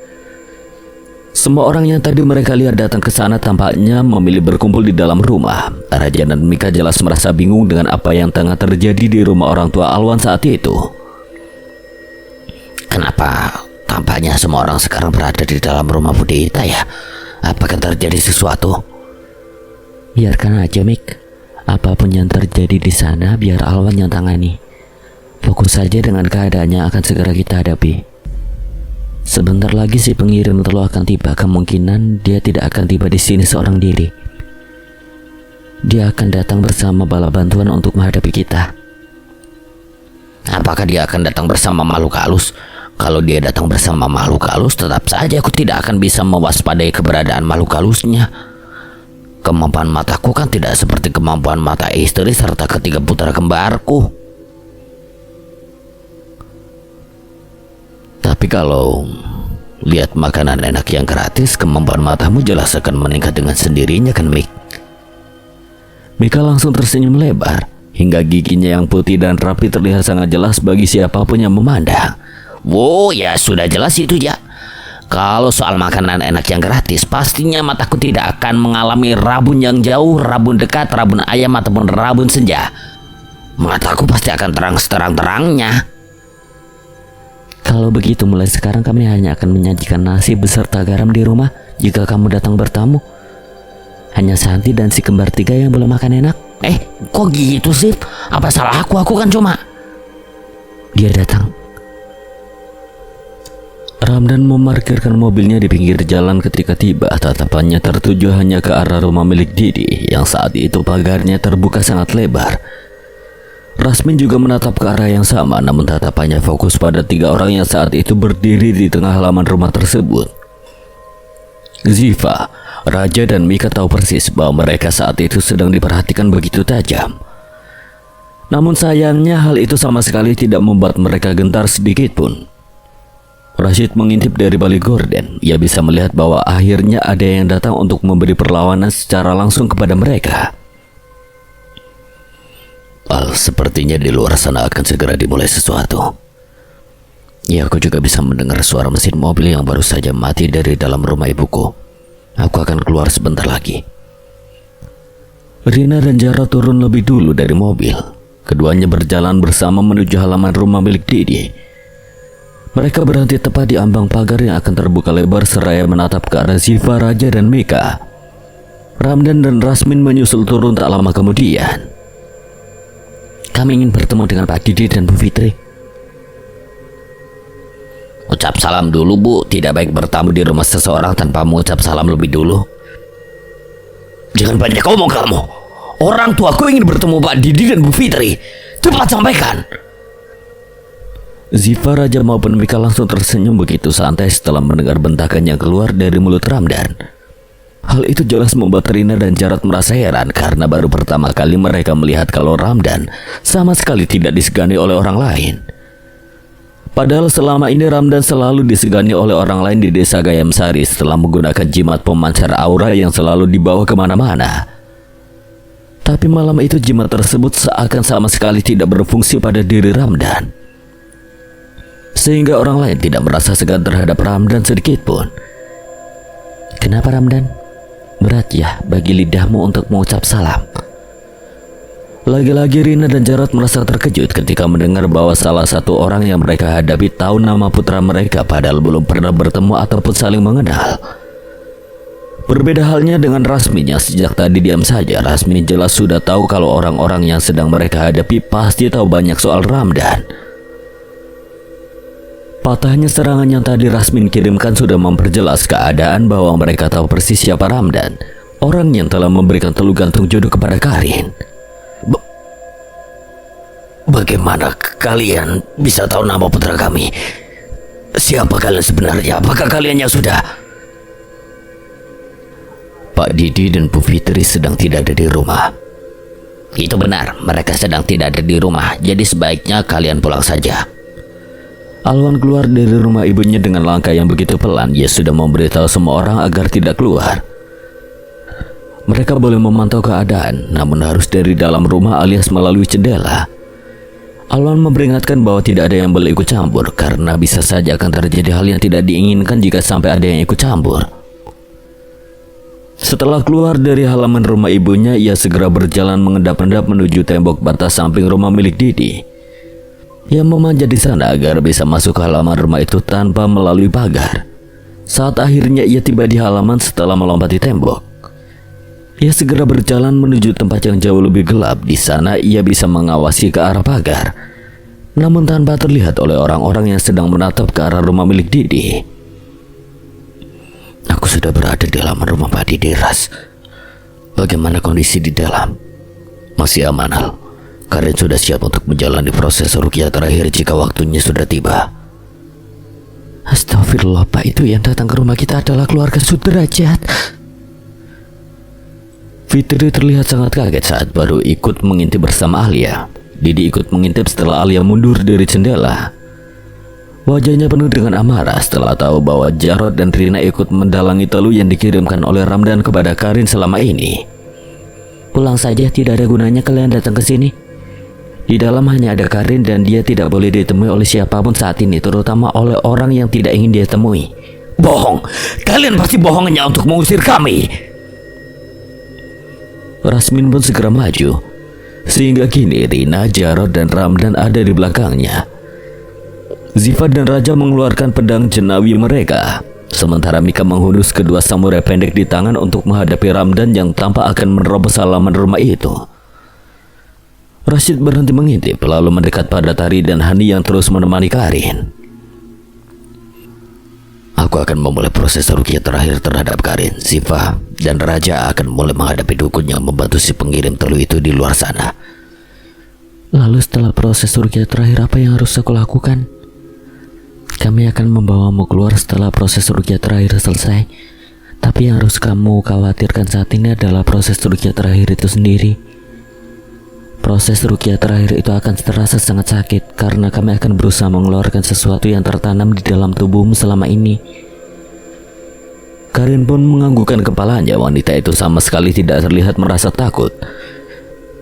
Semua orang yang tadi mereka lihat datang ke sana tampaknya memilih berkumpul di dalam rumah. Raja dan Mika jelas merasa bingung dengan apa yang tengah terjadi di rumah orang tua Alwan saat itu. Kenapa tampaknya semua orang sekarang berada di dalam rumah Budita ya? Apakah terjadi sesuatu? Biarkan aja, Mik. Apapun yang terjadi di sana biar Alwan yang tangani. Fokus saja dengan keadaannya akan segera kita hadapi. Sebentar lagi si pengirim telur akan tiba. Kemungkinan dia tidak akan tiba di sini seorang diri. Dia akan datang bersama bala bantuan untuk menghadapi kita. Apakah dia akan datang bersama makhluk halus? Kalau dia datang bersama makhluk halus, tetap saja aku tidak akan bisa mewaspadai keberadaan makhluk halusnya. Kemampuan mataku kan tidak seperti kemampuan mata istri serta ketiga putra kembarku. Tapi kalau lihat makanan enak yang gratis, kemampuan matamu jelas akan meningkat dengan sendirinya kan, Mik? Mika langsung tersenyum lebar, hingga giginya yang putih dan rapi terlihat sangat jelas bagi siapapun yang memandang. Wow, ya sudah jelas itu ya. Kalau soal makanan enak yang gratis, pastinya mataku tidak akan mengalami rabun yang jauh, rabun dekat, rabun ayam ataupun rabun senja. Mataku pasti akan terang seterang-terangnya. Kalau begitu mulai sekarang kami hanya akan menyajikan nasi beserta garam di rumah jika kamu datang bertamu. Hanya Santi dan si kembar 3 yang boleh makan enak. Kok gitu sih? Apa salah aku? Aku kan cuma... Dia datang. Ramdan memarkirkan mobilnya di pinggir jalan ketika tiba. Tatapannya tertuju hanya ke arah rumah milik Didi yang saat itu pagarnya terbuka sangat lebar. Rasmin juga menatap ke arah yang sama, namun tatapannya fokus pada 3 orang yang saat itu berdiri di tengah halaman rumah tersebut. Ziva, Raja, dan Mika tahu persis bahwa mereka saat itu sedang diperhatikan begitu tajam. Namun sayangnya hal itu sama sekali tidak membuat mereka gentar sedikit pun. Rashid mengintip dari balik gorden. Ia bisa melihat bahwa akhirnya ada yang datang untuk memberi perlawanan secara langsung kepada mereka. Sepertinya di luar sana akan segera dimulai sesuatu. Ya, aku juga bisa mendengar suara mesin mobil yang baru saja mati dari dalam rumah ibuku. Aku akan keluar sebentar lagi. Rina dan Jara turun lebih dulu dari mobil. Keduanya berjalan bersama menuju halaman rumah milik Didi. Mereka berhenti tepat di ambang pagar yang akan terbuka lebar seraya menatap ke arah Ziva, Raja, dan Mika. Ramdan dan Rasmin menyusul turun tak lama kemudian. Kami ingin bertemu dengan Pak Didi dan Bu Fitri. Ucap salam dulu, Bu. Tidak baik bertamu di rumah seseorang tanpa mengucap salam lebih dulu. Jangan banyak ngomong kamu. Orang tuaku ingin bertemu Pak Didi dan Bu Fitri. Cepat sampaikan. Ziva, Raja maupun Mika langsung tersenyum begitu santai setelah mendengar bentakan yang keluar dari mulut Ramdan. Hal itu jelas membuat Rina dan Jarod merasa heran karena baru pertama kali mereka melihat kalau Ramdan sama sekali tidak disegani oleh orang lain. Padahal selama ini Ramdan selalu disegani oleh orang lain di desa Gayam Sari setelah menggunakan jimat pemancar aura yang selalu dibawa kemana-mana. Tapi malam itu jimat tersebut seakan sama sekali tidak berfungsi pada diri Ramdan, sehingga orang lain tidak merasa segan terhadap Ramdan sedikit pun. Kenapa Ramdan? Berat ya bagi lidahmu untuk mengucap salam? Lagi-lagi Rina dan Jarod merasa terkejut ketika mendengar bahwa salah satu orang yang mereka hadapi tahu nama putra mereka padahal belum pernah bertemu ataupun saling mengenal. Berbeda halnya dengan Rasmin yang sejak tadi diam saja. Rasmin jelas sudah tahu kalau orang-orang yang sedang mereka hadapi pasti tahu banyak soal Ramdan. Patahnya serangan yang tadi Rasmin kirimkan sudah memperjelas keadaan bahwa mereka tahu persis siapa Ramdan, orang yang telah memberikan teluh gantung jodoh kepada Karin. Bagaimana kalian bisa tahu nama putra kami? Siapa kalian sebenarnya? Apakah kalian yang sudah... Pak Didi dan Bu Fitri sedang tidak ada di rumah. Itu benar, mereka sedang tidak ada di rumah. Jadi sebaiknya kalian pulang saja. Alwan keluar dari rumah ibunya dengan langkah yang begitu pelan. Ia sudah memberitahu semua orang agar tidak keluar. Mereka boleh memantau keadaan, namun harus dari dalam rumah alias melalui jendela. Alwan memperingatkan bahwa tidak ada yang boleh ikut campur karena bisa saja akan terjadi hal yang tidak diinginkan jika sampai ada yang ikut campur. Setelah keluar dari halaman rumah ibunya, ia segera berjalan mengendap-endap menuju tembok batas samping rumah milik Didi. Ia memanjat di sana agar bisa masuk ke halaman rumah itu tanpa melalui pagar. Saat akhirnya ia tiba di halaman setelah melompati tembok, ia segera berjalan menuju tempat yang jauh lebih gelap. Di sana ia bisa mengawasi ke arah pagar, namun tanpa terlihat oleh orang-orang yang sedang menatap ke arah rumah milik Didi. Aku sudah berada di halaman rumah Pak Didi, Ras. Bagaimana kondisi di dalam? Masih aman, Al. Karin sudah siap untuk menjalani proses ruqyah terakhir jika waktunya sudah tiba. Astagfirullah, Pak, itu yang datang ke rumah kita adalah keluarga Sudrajat. Fitri terlihat sangat kaget saat baru ikut mengintip bersama Alia. Didi ikut mengintip setelah Alia mundur dari jendela. Wajahnya penuh dengan amarah setelah tahu bahwa Jarod dan Rina ikut mendalangi teluh yang dikirimkan oleh Ramdan kepada Karin selama ini. Pulang saja, tidak ada gunanya kalian datang ke sini. Di dalam hanya ada Karin dan dia tidak boleh ditemui oleh siapapun saat ini, terutama oleh orang yang tidak ingin dia temui. Bohong! Kalian pasti bohong hanya untuk mengusir kami. Rasmin pun segera maju, sehingga kini Rina, Jarod, dan Ramdan ada di belakangnya. Ziva dan Raja mengeluarkan pedang jenawi mereka, sementara Mika menghunus kedua samurai pendek di tangan untuk menghadapi Ramdan yang tampak akan menerobos halaman rumah itu. Rashid berhenti mengintip, lalu mendekat pada Tari dan Hani yang terus menemani Karin. Aku akan memulai proses ruqyah terakhir terhadap Karin. Ziva dan Raja akan mulai menghadapi dukun yang membantu si pengirim teluh itu di luar sana. Lalu setelah proses ruqyah terakhir, apa yang harus aku lakukan? Kami akan membawamu keluar setelah proses ruqyah terakhir selesai. Tapi yang harus kamu khawatirkan saat ini adalah proses ruqyah terakhir itu sendiri. Proses ruqyah terakhir itu akan terasa sangat sakit karena kami akan berusaha mengeluarkan sesuatu yang tertanam di dalam tubuhmu selama ini. Karin pun menganggukkan kepalanya. Wanita itu sama sekali tidak terlihat merasa takut.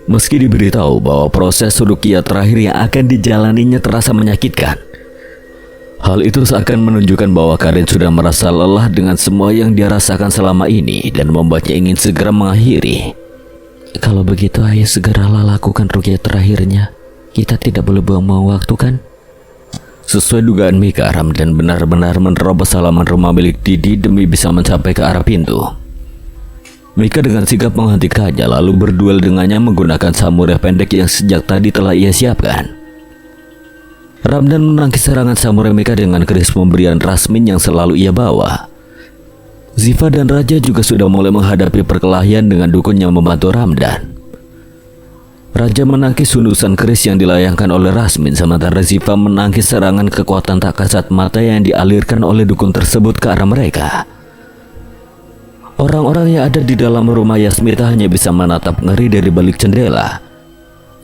Meski diberitahu bahwa proses ruqyah terakhir yang akan dijalaninya terasa menyakitkan. Hal itu seakan menunjukkan bahwa Karin sudah merasa lelah dengan semua yang dia rasakan selama ini dan membuatnya ingin segera mengakhiri. Kalau begitu, ayo segeralah lakukan ruqyah terakhirnya. Kita tidak boleh buang-buang waktu, kan? Sesuai dugaan Mika, Ramdan benar-benar menerobos halaman rumah milik Didi demi bisa mencapai ke arah pintu. Mika dengan sigap menghentikannya lalu berduel dengannya menggunakan samurai pendek yang sejak tadi telah ia siapkan. Ramdan menangkis serangan samurai Mika dengan keris pemberian Rasmin yang selalu ia bawa. Ziva dan Raja juga sudah mulai menghadapi perkelahian dengan dukun yang membantu Ramdan. Raja menangkis hundusan keris yang dilayangkan oleh Rasmin, sementara Ziva menangkis serangan kekuatan tak kasat mata yang dialirkan oleh dukun tersebut ke arah mereka. Orang-orang yang ada di dalam rumah Yasmita hanya bisa menatap ngeri dari balik jendela.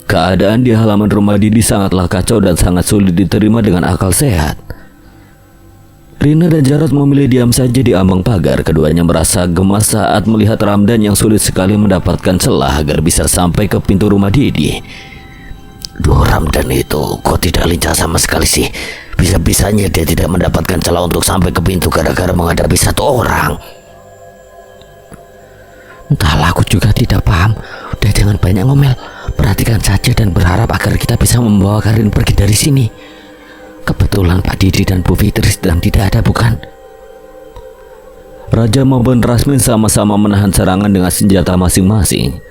Keadaan di halaman rumah Didi sangatlah kacau dan sangat sulit diterima dengan akal sehat. Rina dan Jarod memilih diam saja di ambang pagar. Keduanya merasa gemas saat melihat Ramdan yang sulit sekali mendapatkan celah agar bisa sampai ke pintu rumah Didi. Duh, Ramdan itu kok tidak lincah sama sekali sih. Bisa-bisanya dia tidak mendapatkan celah untuk sampai ke pintu gara-gara menghadapi satu orang. Entahlah, aku juga tidak paham. Udah, jangan banyak ngomel. perhatikan saja dan berharap agar kita bisa membawa Karin pergi dari sini. Kebetulan Pak Didi dan Bu Fitri sedang tidak ada, bukan? Raja maupun Rasmin sama-sama menahan serangan dengan senjata masing-masing.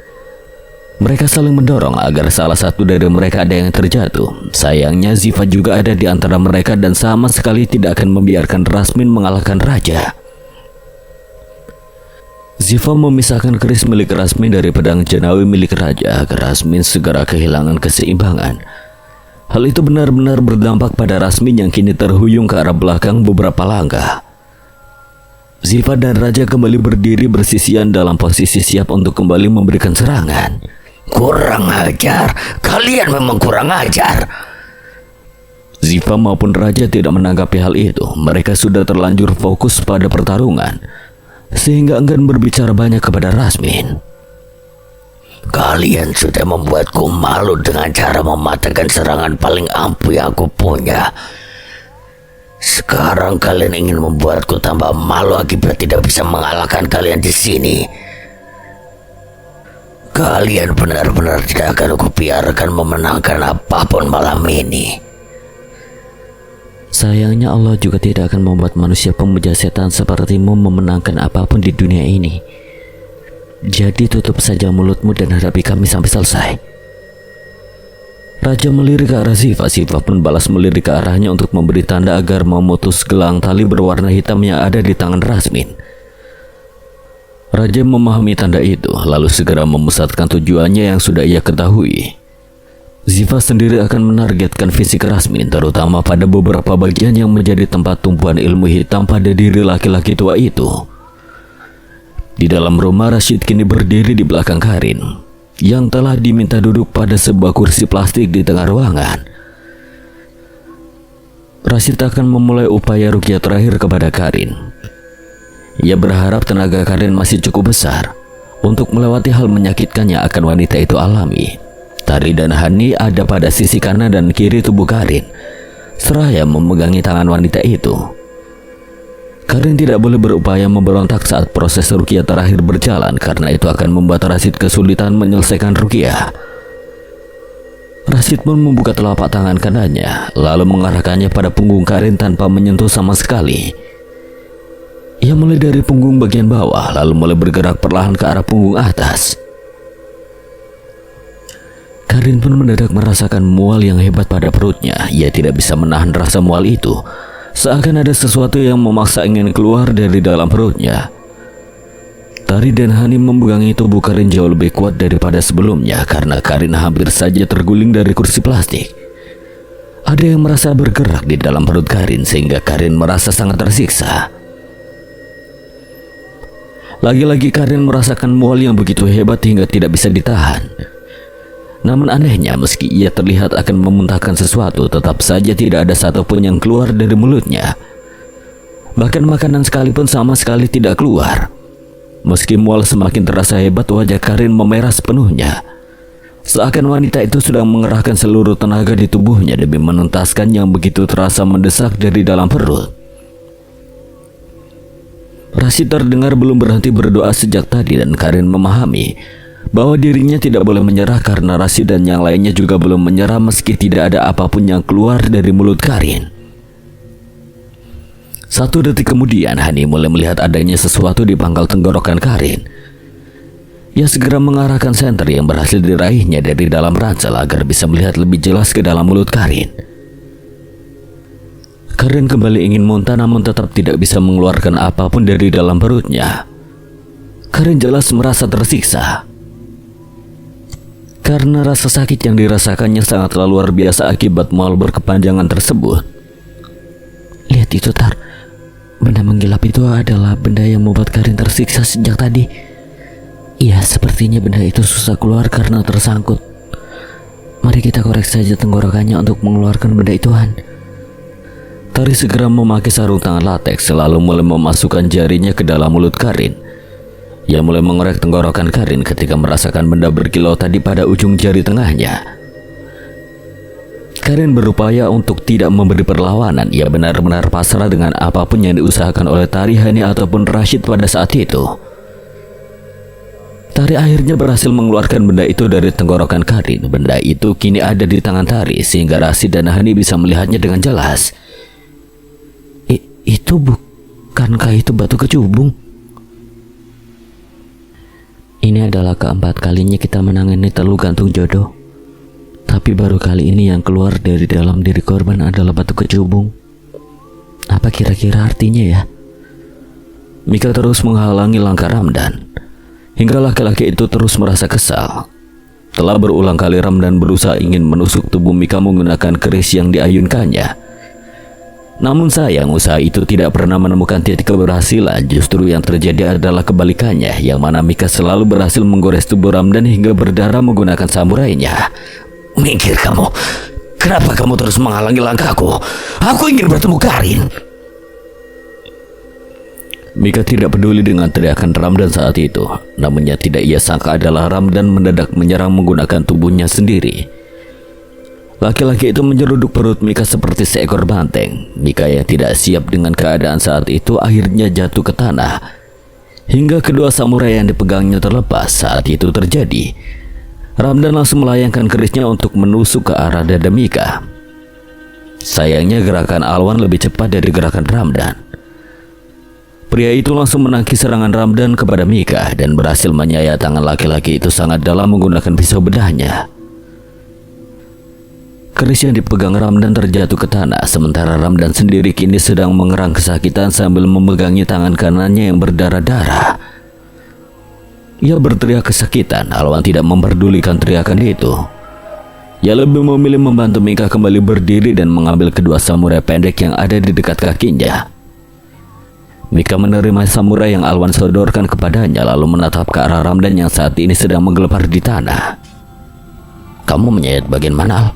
Mereka saling mendorong agar salah satu dari mereka ada yang terjatuh. Sayangnya Ziva juga ada di antara mereka dan sama sekali tidak akan membiarkan Rasmin mengalahkan Raja. Ziva memisahkan keris milik Rasmin dari pedang jenawi milik Raja agar Rasmin segera kehilangan keseimbangan. Hal itu benar-benar berdampak pada Rasmin yang kini terhuyung ke arah belakang beberapa langkah. Ziva dan Raja kembali berdiri bersisian dalam posisi siap untuk kembali memberikan serangan. Kurang ajar, kalian memang kurang ajar. Ziva maupun Raja tidak menanggapi hal itu. Mereka sudah terlanjur fokus pada pertarungan, sehingga enggan berbicara banyak kepada Rasmin. Kalian sudah membuatku malu dengan cara mematahkan serangan paling ampuh yang aku punya. Sekarang kalian ingin membuatku tambah malu akibat tidak bisa mengalahkan kalian di sini. Kalian benar-benar tidak akan kubiarkan memenangkan apapun malam ini. Sayangnya Allah juga tidak akan membuat manusia pemuja setan sepertimu memenangkan apapun di dunia ini. Jadi tutup saja mulutmu dan hadapi kami sampai selesai. Raja melirik ke arah Ziva. Ziva pun balas melirik ke arahnya untuk memberi tanda agar memutus gelang tali berwarna hitam yang ada di tangan Rasmin. Raja memahami tanda itu, lalu segera memusatkan tujuannya yang sudah ia ketahui. Ziva sendiri akan menargetkan fisik Rasmin, terutama pada beberapa bagian yang menjadi tempat tumpuan ilmu hitam pada diri laki-laki tua itu. Di dalam rumah, Rashid kini berdiri di belakang Karin, yang telah diminta duduk pada sebuah kursi plastik di tengah ruangan. Rashid akan memulai upaya ruqyah terakhir kepada Karin. Ia berharap tenaga Karin masih cukup besar untuk melewati hal menyakitkan yang akan wanita itu alami. Tari dan Hani ada pada sisi kanan dan kiri tubuh Karin, seraya memegangi tangan wanita itu. Karin tidak boleh berupaya memberontak saat proses ruqyah terakhir berjalan, karena itu akan membuat Rashid kesulitan menyelesaikan ruqyah. Rashid pun membuka telapak tangan kanannya, lalu mengarahkannya pada punggung Karin tanpa menyentuh sama sekali. Ia mulai dari punggung bagian bawah, lalu mulai bergerak perlahan ke arah punggung atas. Karin pun mendadak merasakan mual yang hebat pada perutnya. Ia tidak bisa menahan rasa mual itu, seakan ada sesuatu yang memaksa ingin keluar dari dalam perutnya. Tari dan Hani memegangi tubuh Karin jauh lebih kuat daripada sebelumnya, karena Karin hampir saja terguling dari kursi plastik. Ada yang merasa bergerak di dalam perut Karin, sehingga Karin merasa sangat tersiksa. Lagi-lagi Karin merasakan mual yang begitu hebat hingga tidak bisa ditahan. Namun anehnya, meski ia terlihat akan memuntahkan sesuatu, tetap saja tidak ada satupun yang keluar dari mulutnya. Bahkan makanan sekalipun sama sekali tidak keluar. Meski mual semakin terasa hebat, wajah Karin memerah sepenuhnya. Seakan wanita itu sedang mengerahkan seluruh tenaga di tubuhnya demi menuntaskan yang begitu terasa mendesak dari dalam perut. Rashid terdengar belum berhenti berdoa sejak tadi, dan Karin memahami bahwa dirinya tidak boleh menyerah karena Rashid dan yang lainnya juga belum menyerah meski tidak ada apapun yang keluar dari mulut Karin. 1 detik kemudian, Hani mulai melihat adanya sesuatu di pangkal tenggorokan Karin. Ia segera mengarahkan senter yang berhasil diraihnya dari dalam ransel agar bisa melihat lebih jelas ke dalam mulut Karin. Karin kembali ingin muntah, namun tetap tidak bisa mengeluarkan apapun dari dalam perutnya. Karin jelas merasa tersiksa karena rasa sakit yang dirasakannya sangatlah luar biasa akibat mual berkepanjangan tersebut. Lihat itu, Tar. Benda menggilap itu adalah benda yang membuat Karin tersiksa sejak tadi. Iya, sepertinya benda itu susah keluar karena tersangkut. Mari kita korek saja tenggorokannya untuk mengeluarkan benda itu, Han. Tari segera memakai sarung tangan lateks, lalu mulai memasukkan jarinya ke dalam mulut Karin. Ia mulai mengorek tenggorokan Karin ketika merasakan benda berkilau tadi pada ujung jari tengahnya. Karin berupaya untuk tidak memberi perlawanan. Ia benar-benar pasrah dengan apapun yang diusahakan oleh Tari, Hani ataupun Rashid pada saat itu. Tari akhirnya berhasil mengeluarkan benda itu dari tenggorokan Karin. Benda itu kini ada di tangan Tari sehingga Rasid dan Hani bisa melihatnya dengan jelas. Itu bukankah itu batu kecubung? Ini adalah keempat kalinya kita menangani teluh gantung jodoh. Tapi baru kali ini yang keluar dari dalam diri korban adalah batu kecubung. Apa kira-kira artinya ya? Mika terus menghalangi langkah Ramdan. Hingga laki-laki itu terus merasa kesal. Telah berulang kali Ramdan berusaha ingin menusuk tubuh Mika menggunakan keris yang diayunkannya. Namun sayang, usaha itu tidak pernah menemukan titik keberhasilan. Justru yang terjadi adalah kebalikannya, yang mana Mika selalu berhasil menggores tubuh Ramdan hingga berdarah menggunakan samurainya. Minggir kamu. Kenapa kamu terus menghalangi langkahku? Aku ingin bertemu Karin. Mika tidak peduli dengan teriakan Ramdan saat itu. Namun yang tidak ia sangka adalah Ramdan mendadak menyerang menggunakan tubuhnya sendiri. Laki-laki itu menjeruduk perut Mika seperti seekor banteng. Mika yang tidak siap dengan keadaan saat itu akhirnya jatuh ke tanah. Hingga kedua samurai yang dipegangnya terlepas. Saat itu terjadi, Ramdan langsung melayangkan kerisnya untuk menusuk ke arah dada Mika. Sayangnya gerakan Alwan lebih cepat dari gerakan Ramdan. Pria itu langsung menangkis serangan Ramdan kepada Mika dan berhasil menyayat tangan laki-laki itu sangat dalam menggunakan pisau bedahnya. Keris yang dipegang Ramdan terjatuh ke tanah, sementara Ramdan sendiri kini sedang mengerang kesakitan sambil memegangi tangan kanannya yang berdarah-darah. Ia berteriak kesakitan. Alwan tidak memperdulikan teriakan itu. Ia lebih memilih membantu Mika kembali berdiri dan mengambil kedua samurai pendek yang ada di dekat kakinya. Mika menerima samurai yang Alwan sodorkan kepadanya lalu menatap ke arah Ramdan yang saat ini sedang menggelepar di tanah. Kamu menyayat bagian mana, Al?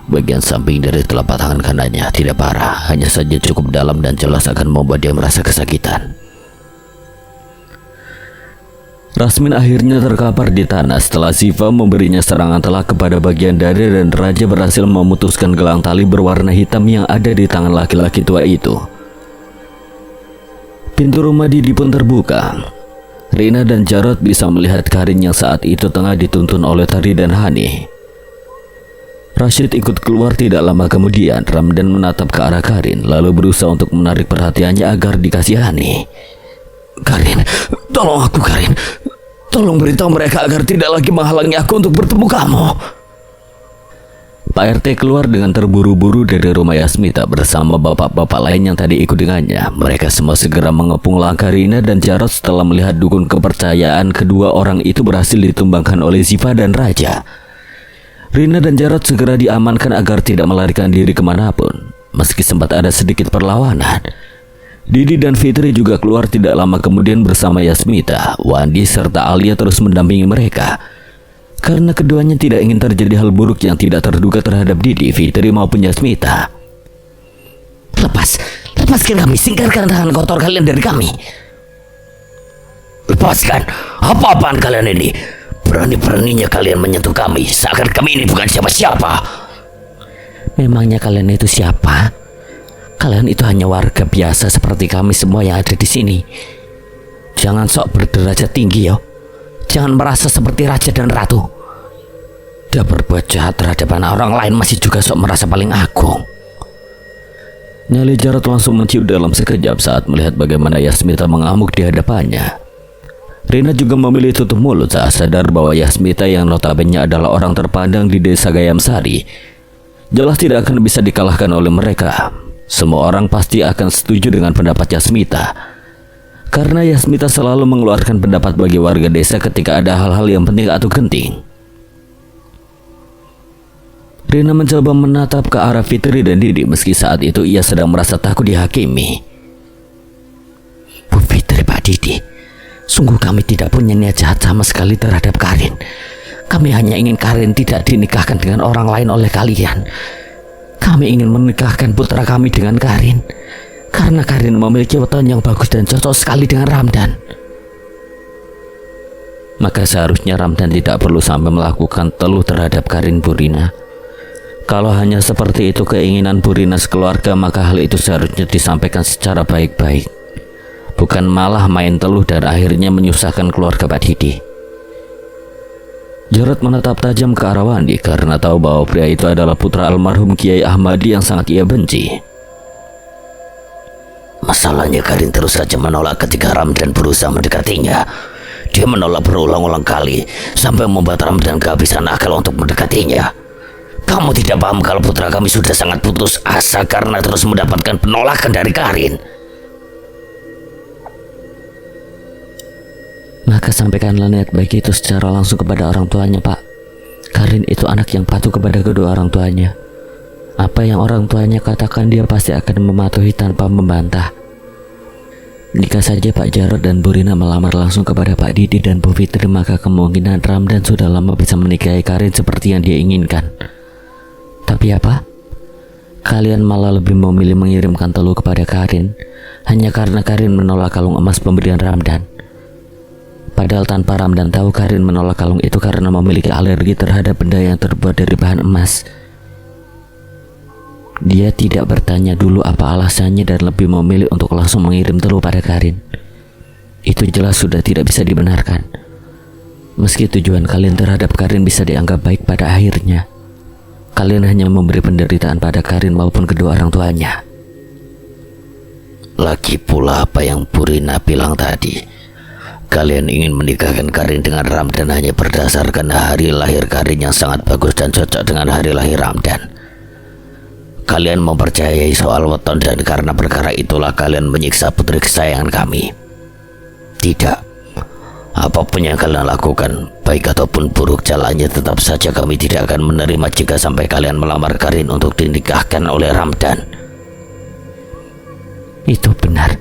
Bagian samping dari telapak tangan kanannya, tidak parah, hanya saja cukup dalam dan jelas akan membuat dia merasa kesakitan. Rasmin akhirnya terkapar di tanah setelah Siva memberinya serangan telak kepada bagian dada dan Raja berhasil memutuskan gelang tali berwarna hitam yang ada di tangan laki-laki tua itu. Pintu rumah Didi pun terbuka. Rina dan Jarod bisa melihat Karin yang saat itu tengah dituntun oleh Tari dan Hani. Rashid ikut keluar tidak lama kemudian. Ramdan menatap ke arah Karin lalu berusaha untuk menarik perhatiannya agar dikasihani. Karin, tolong aku Karin. Tolong beritahu mereka agar tidak lagi menghalangi aku untuk bertemu kamu. Pak RT keluar dengan terburu-buru dari rumah Yasmita bersama bapak-bapak lain yang tadi ikut dengannya. Mereka semua segera mengepung langkah Rina dan Jarod setelah melihat dukun kepercayaan kedua orang itu berhasil ditumbangkan oleh Ziva dan Raja. Rina dan Jarod segera diamankan agar tidak melarikan diri kemanapun. Meski sempat ada sedikit perlawanan, Didi dan Fitri juga keluar tidak lama kemudian bersama Yasmita. Wandi serta Alia terus mendampingi mereka. Karena keduanya tidak ingin terjadi hal buruk yang tidak terduga terhadap Didi, Fitri maupun Yasmita. Lepaskan kami, singkirkan tangan kotor kalian dari kami. Lepaskan, apa-apaan kalian ini? Berani-beraninya kalian menyentuh kami, seakan kami ini bukan siapa-siapa. Memangnya kalian itu siapa? Kalian itu hanya warga biasa seperti kami semua yang ada di sini. Jangan sok berderajat tinggi ya. Jangan merasa seperti raja dan ratu. Dia berbuat jahat terhadap anak orang lain masih juga sok merasa paling agung. Nyali Jarod langsung menciut dalam sekejap saat melihat bagaimana Yasmita mengamuk di hadapannya. Rina juga memilih tutup mulut saat sadar bahwa Yasmita yang notabene adalah orang terpandang di desa Gayam Sari jelas tidak akan bisa dikalahkan oleh mereka. Semua orang pasti akan setuju dengan pendapat Yasmita. Karena Yasmita selalu mengeluarkan pendapat bagi warga desa ketika ada hal-hal yang penting atau genting. Rina mencoba menatap ke arah Fitri dan Didi meski saat itu ia sedang merasa takut dihakimi. Bu Fitri, Pak Didi, sungguh kami tidak punya niat jahat sama sekali terhadap Karin. Kami hanya ingin Karin tidak dinikahkan dengan orang lain oleh kalian. Kami ingin menikahkan putra kami dengan Karin. Karena Karin memiliki weton yang bagus dan cocok sekali dengan Ramdan. Maka seharusnya Ramdan tidak perlu sampai melakukan teluh terhadap Karin, Bu Rina. Kalau hanya seperti itu keinginan Bu Rina sekeluarga, maka hal itu seharusnya disampaikan secara baik-baik. Bukan malah main teluh dan akhirnya menyusahkan keluarga Pak Didi. Jarod menatap tajam ke arah Wandi karena tahu bahwa pria itu adalah putra almarhum Kiai Ahmadi yang sangat ia benci. Masalahnya Karin terus saja menolak ketika Ramdan berusaha mendekatinya. Dia menolak berulang-ulang kali sampai membuat Ramdan kehabisan akal untuk mendekatinya. Kamu tidak paham kalau putra kami sudah sangat putus asa karena terus mendapatkan penolakan dari Karin. Maka sampaikanlah niat baik itu secara langsung kepada orang tuanya, Pak. Karin itu anak yang patuh kepada kedua orang tuanya. Apa yang orang tuanya katakan dia pasti akan mematuhi tanpa membantah. Jika saja Pak Jarod dan Bu Rina melamar langsung kepada Pak Didi dan Bu Fitri, maka kemungkinan Ramdan sudah lama bisa menikahi Karin seperti yang dia inginkan. Tapi apa? Kalian malah lebih memilih mengirimkan teluh kepada Karin hanya karena Karin menolak kalung emas pemberian Ramdan. Padahal tanpa Ramdan tahu, Karin menolak kalung itu karena memiliki alergi terhadap benda yang terbuat dari bahan emas. Dia tidak bertanya dulu apa alasannya dan lebih memilih untuk langsung mengirim teluh pada Karin. Itu jelas sudah tidak bisa dibenarkan. Meski tujuan kalian terhadap Karin bisa dianggap baik, pada akhirnya kalian hanya memberi penderitaan pada Karin maupun kedua orang tuanya. Lagi pula apa yang Bu Rina bilang tadi, kalian ingin menikahkan Karin dengan Ramdan hanya berdasarkan hari lahir Karin yang sangat bagus dan cocok dengan hari lahir Ramdan. Kalian mempercayai soal weton dan karena perkara itulah kalian menyiksa putri kesayangan kami. Tidak. Apapun yang kalian lakukan, baik ataupun buruk jalannya, tetap saja kami tidak akan menerima jika sampai kalian melamar Karin untuk dinikahkan oleh Ramdan. Itu benar.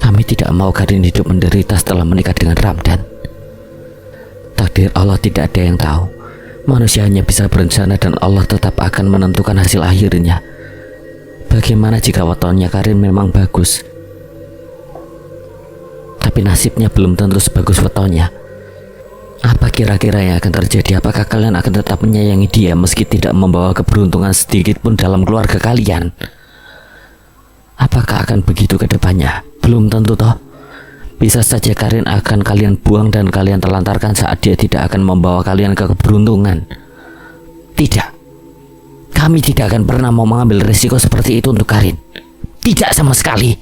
Kami tidak mau Karin hidup menderita setelah menikah dengan Ramdan. Takdir Allah tidak ada yang tahu. Manusia hanya bisa berencana dan Allah tetap akan menentukan hasil akhirnya. Bagaimana jika wetonnya Karin memang bagus, tapi nasibnya belum tentu sebagus wetonnya? Apa kira-kira yang akan terjadi? Apakah kalian akan tetap menyayangi dia meski tidak membawa keberuntungan sedikit pun dalam keluarga kalian? Apakah akan begitu ke depannya? Belum tentu toh. Bisa saja Karin akan kalian buang dan kalian telantarkan saat dia tidak akan membawa kalian ke keberuntungan. Tidak. Kami tidak akan pernah mau mengambil risiko seperti itu untuk Karin. Tidak sama sekali.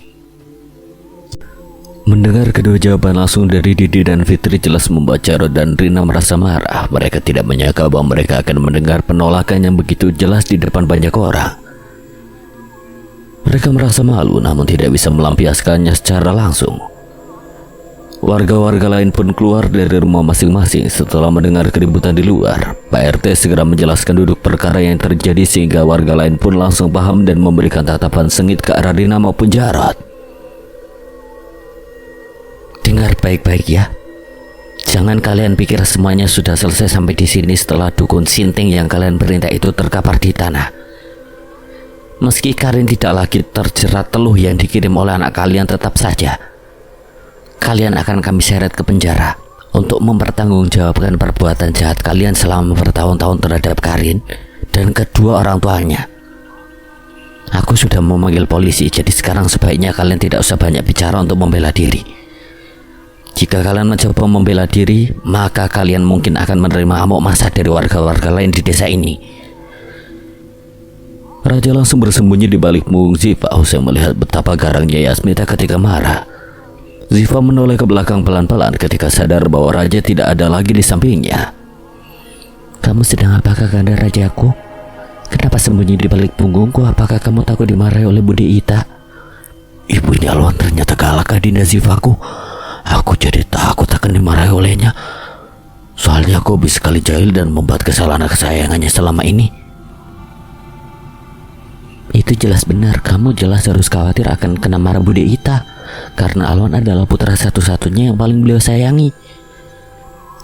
Mendengar kedua jawaban langsung dari Didi dan Fitri jelas membuat Jarod dan Rina merasa marah. Mereka tidak menyangka bahwa mereka akan mendengar penolakan yang begitu jelas di depan banyak orang. Mereka merasa malu namun tidak bisa melampiaskannya secara langsung. Warga-warga lain pun keluar dari rumah masing-masing setelah mendengar keributan di luar. Pak RT segera menjelaskan duduk perkara yang terjadi sehingga warga lain pun langsung paham dan memberikan tatapan sengit ke arah Rina maupun Jarod. Dengar baik-baik ya. Jangan kalian pikir semuanya sudah selesai sampai di sini setelah dukun sinting yang kalian perintah itu terkapar di tanah. Meski Karin tidak lagi terjerat teluh yang dikirim oleh anak kalian, tetap saja kalian akan kami seret ke penjara untuk mempertanggungjawabkan perbuatan jahat kalian selama bertahun-tahun terhadap Karin dan kedua orang tuanya. Aku sudah memanggil polisi, jadi sekarang sebaiknya kalian tidak usah banyak bicara untuk membela diri. Jika kalian mencoba membela diri, maka kalian mungkin akan menerima amuk massa dari warga-warga lain di desa ini. Raja langsung bersembunyi di balik punggung Ziva usai melihat betapa garangnya Yasmita ketika marah. Ziva menoleh ke belakang pelan-pelan ketika sadar bahwa Raja tidak ada lagi di sampingnya. Kamu sedang apakah, Kanda Rajaku? Kenapa sembunyi di balik punggungku? Apakah kamu takut dimarahi oleh Bude Ita? Ibunya Alwan ternyata galak, Dinda Zivaku. Aku jadi takut akan dimarahi olehnya. Soalnya aku bisa sekali jahil dan membuat kesalahan kesayangannya selama ini. Itu jelas benar. Kamu jelas harus khawatir akan kena marah Bude Ita, karena Alwan adalah putra satu-satunya yang paling beliau sayangi.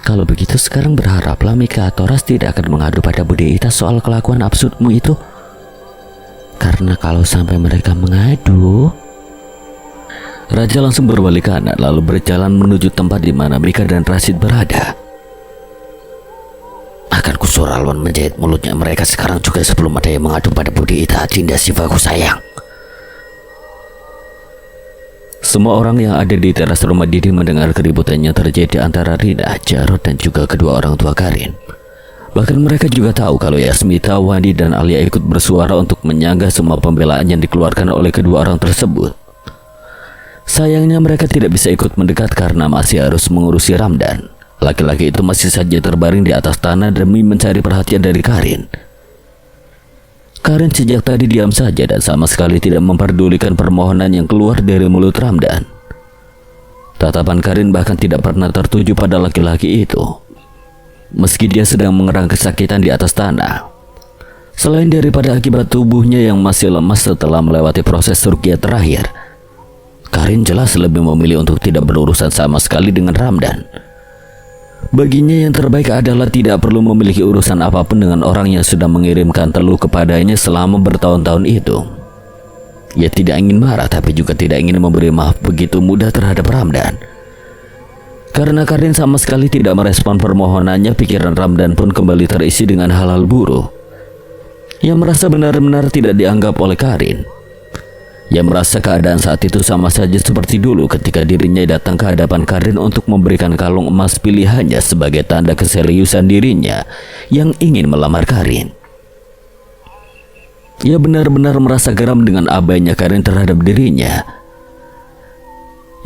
Kalau begitu sekarang berharaplah Mika atau Ras tidak akan mengadu pada Bude Ita soal kelakuan absurdmu itu. Karena kalau sampai mereka mengadu, Raja langsung berbalik kanan lalu berjalan menuju tempat di mana Mika dan Rashid berada. Akan kusur Alwan menjahit mulutnya mereka sekarang juga sebelum ada yang mengadu pada Bude Ita, Dinda Zivaku sayang. Semua orang yang ada di teras rumah Didi mendengar keributan yang terjadi antara Rina, Jarod dan juga kedua orang tua Karin. Bahkan mereka juga tahu kalau Yasmita, Wandi dan Alia ikut bersuara untuk menyanggah semua pembelaan yang dikeluarkan oleh kedua orang tersebut. Sayangnya mereka tidak bisa ikut mendekat karena masih harus mengurusi Ramdan. Laki-laki itu masih saja terbaring di atas tanah demi mencari perhatian dari Karin. Karin sejak tadi diam saja dan sama sekali tidak memperdulikan permohonan yang keluar dari mulut Ramdan. Tatapan Karin bahkan tidak pernah tertuju pada laki-laki itu, meski dia sedang mengerang kesakitan di atas tanah. Selain daripada akibat tubuhnya yang masih lemas setelah melewati proses ruqyah terakhir, Karin jelas lebih memilih untuk tidak berurusan sama sekali dengan Ramdan. Baginya yang terbaik adalah tidak perlu memiliki urusan apapun dengan orang yang sudah mengirimkan teluh kepadanya selama bertahun-tahun itu. Ia tidak ingin marah tapi juga tidak ingin memberi maaf begitu mudah terhadap Ramdan. Karena Karin sama sekali tidak merespon permohonannya, pikiran Ramdan pun kembali terisi dengan hal-hal buruk. Ia merasa benar-benar tidak dianggap oleh Karin. Ia merasa keadaan saat itu sama saja seperti dulu ketika dirinya datang ke hadapan Karin untuk memberikan kalung emas pilihannya sebagai tanda keseriusan dirinya yang ingin melamar Karin. Ia benar-benar merasa geram dengan abainya Karin terhadap dirinya.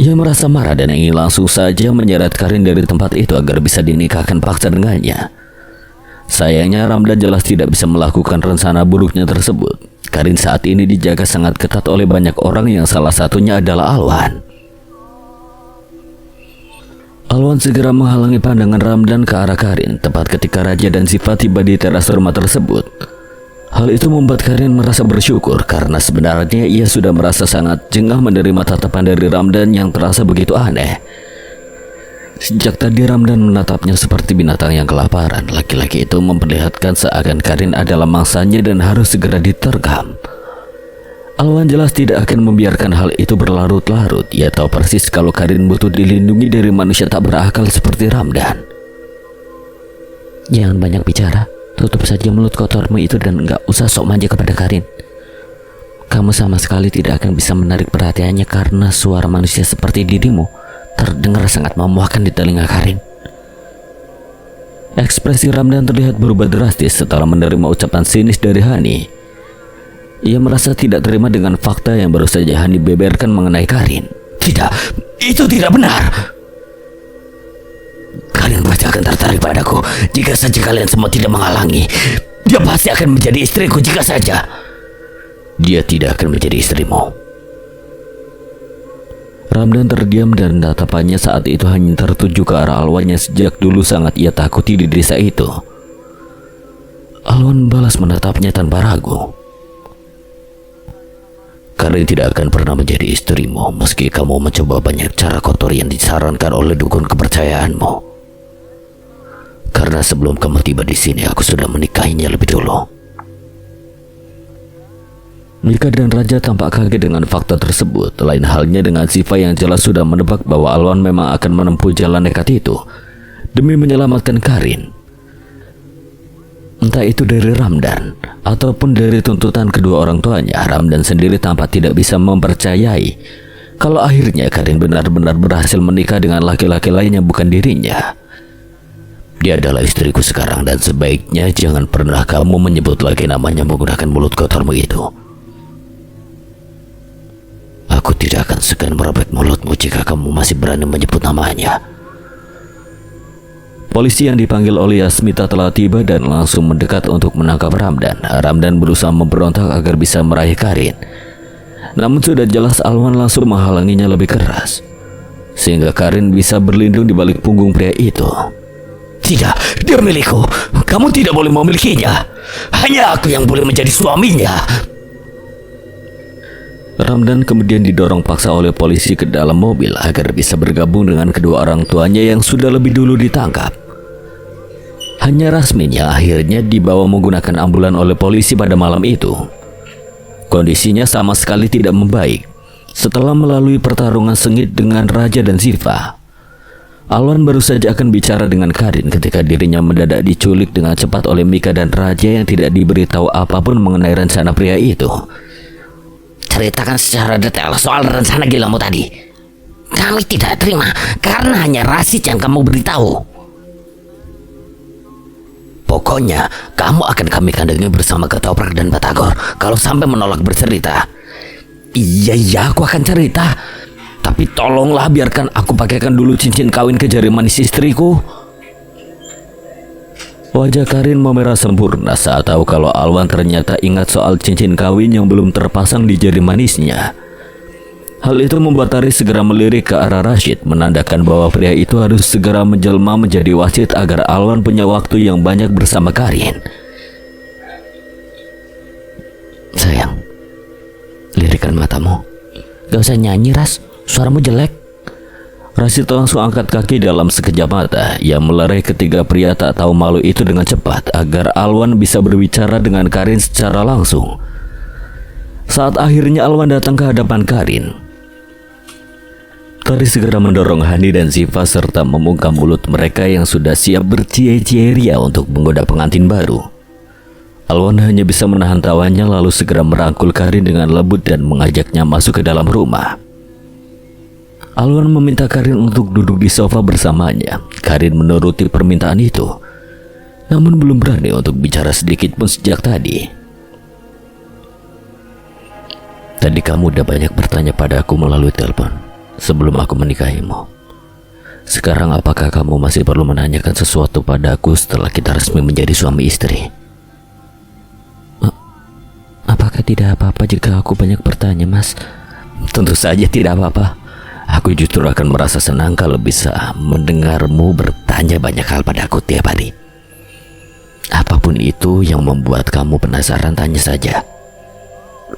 Ia merasa marah dan ingin langsung saja menyeret Karin dari tempat itu agar bisa dinikahkan paksa dengannya. Sayangnya Ramdan jelas tidak bisa melakukan rencana buruknya tersebut. Karin saat ini dijaga sangat ketat oleh banyak orang yang salah satunya adalah Alwan. Alwan segera menghalangi pandangan Ramdan ke arah Karin tepat ketika Raja dan Siva tiba di teras rumah tersebut. Hal itu membuat Karin merasa bersyukur karena sebenarnya ia sudah merasa sangat jengah menerima tatapan dari Ramdan yang terasa begitu aneh. Sejak tadi Ramdan menatapnya seperti binatang yang kelaparan. Laki-laki itu memperlihatkan seakan Karin adalah mangsanya dan harus segera diterkam. Alwan jelas tidak akan membiarkan hal itu berlarut-larut. Ia tahu persis kalau Karin butuh dilindungi dari manusia tak berakal seperti Ramdan. Jangan banyak bicara, tutup saja mulut kotormu itu dan gak usah sok manja kepada Karin. Kamu sama sekali tidak akan bisa menarik perhatiannya karena suara manusia seperti dirimu terdengar sangat memuakkan di telinga Karin. Ekspresi Ramdan terlihat berubah drastis setelah menerima ucapan sinis dari Hani. Ia merasa tidak terima dengan fakta yang baru saja Hani beberkan mengenai Karin. Tidak, itu tidak benar. Kalian pasti akan tertarik padaku jika saja kalian semua tidak menghalangi. Dia pasti akan menjadi istriku jika saja. Dia tidak akan menjadi istrimu. Ramdan terdiam dan tatapannya saat itu hanya tertuju ke arah Alwan yang sejak dulu sangat ia takuti di desa itu. Alwan balas menatapnya tanpa ragu. Karin tidak akan pernah menjadi istrimu meski kamu mencoba banyak cara kotor yang disarankan oleh dukun kepercayaanmu. Karena sebelum kamu tiba di sini aku sudah menikahinya lebih dulu. Mika dan Raja tampak kaget dengan fakta tersebut. Lain halnya dengan Siva yang jelas sudah menebak bahwa Alwan memang akan menempuh jalan nekat itu demi menyelamatkan Karin. Entah itu dari Ramdan ataupun dari tuntutan kedua orang tuanya, Ramdan sendiri tampak tidak bisa mempercayai kalau akhirnya Karin benar-benar berhasil menikah dengan laki-laki lain yang bukan dirinya. Dia adalah istriku sekarang dan sebaiknya jangan pernah kamu menyebut lagi namanya menggunakan mulut kotormu itu. Aku tidak akan segan merobek mulutmu jika kamu masih berani menyebut namanya. Polisi yang dipanggil oleh Yasmita telah tiba dan langsung mendekat untuk menangkap Ramdan. Ramdan berusaha memberontak agar bisa meraih Karin. Namun sudah jelas Alwan langsung menghalanginya lebih keras, sehingga Karin bisa berlindung di balik punggung pria itu. Tidak, dia milikku. Kamu tidak boleh memilikinya. Hanya aku yang boleh menjadi suaminya. Ramdan kemudian didorong paksa oleh polisi ke dalam mobil agar bisa bergabung dengan kedua orang tuanya yang sudah lebih dulu ditangkap. Hanya Rasmin yang akhirnya dibawa menggunakan ambulan oleh polisi pada malam itu. Kondisinya sama sekali tidak membaik setelah melalui pertarungan sengit dengan Raja dan Siva. Alwan baru saja akan bicara dengan Karin ketika dirinya mendadak diculik dengan cepat oleh Mika dan Raja yang tidak diberitahu apapun mengenai rencana pria itu. Ceritakan secara detail soal rencana gilamu tadi. Kami tidak terima karena hanya Rashid yang kamu beritahu. Pokoknya kamu akan kami kandangi bersama Ketoprak dan Batagor kalau sampai menolak bercerita. Iya, aku akan cerita. Tapi tolonglah biarkan aku pakaikan dulu cincin kawin ke jari manis istriku. Wajah Karin memerah sempurna saat tahu kalau Alwan ternyata ingat soal cincin kawin yang belum terpasang di jari manisnya. Hal itu membuat Tari segera melirik ke arah Rashid, menandakan bahwa pria itu harus segera menjelma menjadi wasit agar Alwan punya waktu yang banyak bersama Karin. Sayang, lirikan matamu. Gak usah nyanyi, Ras. Suaramu jelek. Rashid langsung angkat kaki dalam sekejap mata. Ia melerai ketiga pria tak tahu malu itu dengan cepat agar Alwan bisa berbicara dengan Karin secara langsung. Saat akhirnya Alwan datang ke hadapan Karin, Tari segera mendorong Hani dan Ziva serta membungkam mulut mereka yang sudah siap bercie-cie ria untuk menggoda pengantin baru. Alwan hanya bisa menahan tawanya lalu segera merangkul Karin dengan lembut dan mengajaknya masuk ke dalam rumah. Alwan meminta Karin untuk duduk di sofa bersamanya. Karin menuruti permintaan itu, namun belum berani untuk bicara sedikit pun sejak tadi. Tadi kamu udah banyak bertanya padaku melalui telepon sebelum aku menikahimu. Sekarang apakah kamu masih perlu menanyakan sesuatu padaku setelah kita resmi menjadi suami istri? Apakah tidak apa-apa jika aku banyak bertanya, Mas? Tentu saja tidak apa-apa. Aku justru akan merasa senang kalau bisa mendengarmu bertanya banyak hal padaku tiap hari. Apapun itu yang membuat kamu penasaran, tanya saja.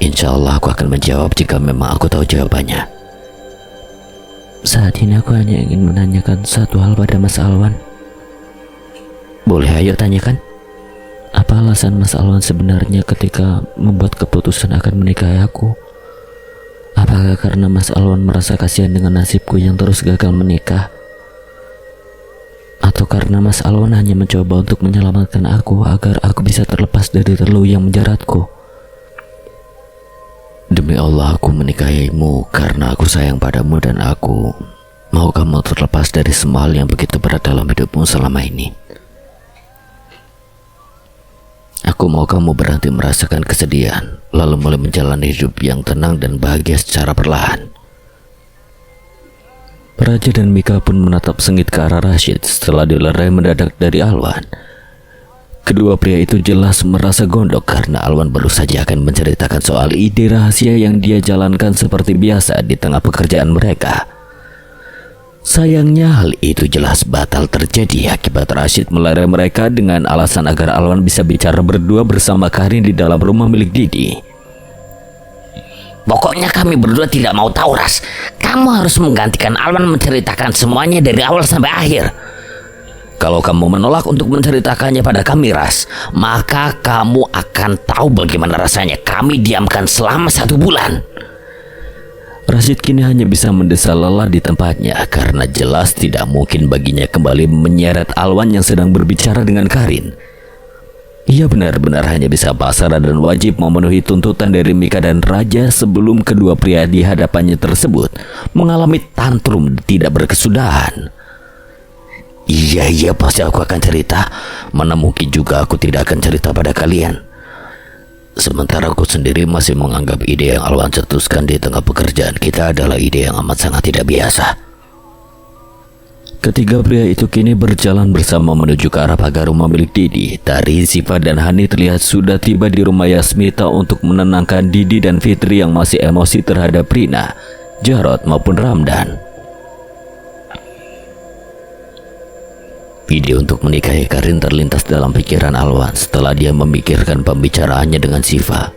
Insya Allah aku akan menjawab jika memang aku tahu jawabannya. Saat ini aku hanya ingin menanyakan satu hal pada Mas Alwan. Boleh, ayo tanyakan. Apa alasan Mas Alwan sebenarnya ketika membuat keputusan akan menikahi aku? Apakah karena Mas Alwan merasa kasihan dengan nasibku yang terus gagal menikah? Atau karena Mas Alwan hanya mencoba untuk menyelamatkan aku agar aku bisa terlepas dari teluh yang menjeratku? Demi Allah, aku menikahimu karena aku sayang padamu dan aku mau kamu terlepas dari semua hal yang begitu berat dalam hidupmu selama ini. Aku mau kamu berhenti merasakan kesedihan, lalu mulai menjalani hidup yang tenang dan bahagia secara perlahan. Raja dan Mika pun menatap sengit ke arah Rashid setelah dilerai mendadak dari Alwan. Kedua pria itu jelas merasa gondok karena Alwan baru saja akan menceritakan soal ide rahasia yang dia jalankan seperti biasa di tengah pekerjaan mereka. Sayangnya hal itu jelas batal terjadi akibat Rashid melerai mereka dengan alasan agar Alwan bisa bicara berdua bersama Karin di dalam rumah milik Didi. Pokoknya kami berdua tidak mau tahu, Ras. Kamu harus menggantikan Alwan menceritakan semuanya dari awal sampai akhir. Kalau kamu menolak untuk menceritakannya pada kami, Ras, maka kamu akan tahu bagaimana rasanya kami diamkan selama 1 bulan. Rashid kini hanya bisa mendesah lelah di tempatnya karena jelas tidak mungkin baginya kembali menyeret Alwan yang sedang berbicara dengan Karin. Ia benar-benar hanya bisa pasrah dan wajib memenuhi tuntutan dari Mika dan Raja sebelum kedua pria di hadapannya tersebut mengalami tantrum tidak berkesudahan. Iya, pasti aku akan cerita. Mana mungkin juga aku tidak akan cerita pada kalian. Sementara aku sendiri masih menganggap ide yang Alwan cetuskan di tengah pekerjaan kita adalah ide yang amat sangat tidak biasa. Ketiga pria itu kini berjalan bersama menuju ke arah pagar rumah milik Didi. Tari, Ziva, dan Hani terlihat sudah tiba di rumah Yasmita untuk menenangkan Didi dan Fitri yang masih emosi terhadap Rina, Jarod maupun Ramdan. Ide untuk menikahi Karin terlintas dalam pikiran Alwan setelah dia memikirkan pembicaraannya dengan Ziva.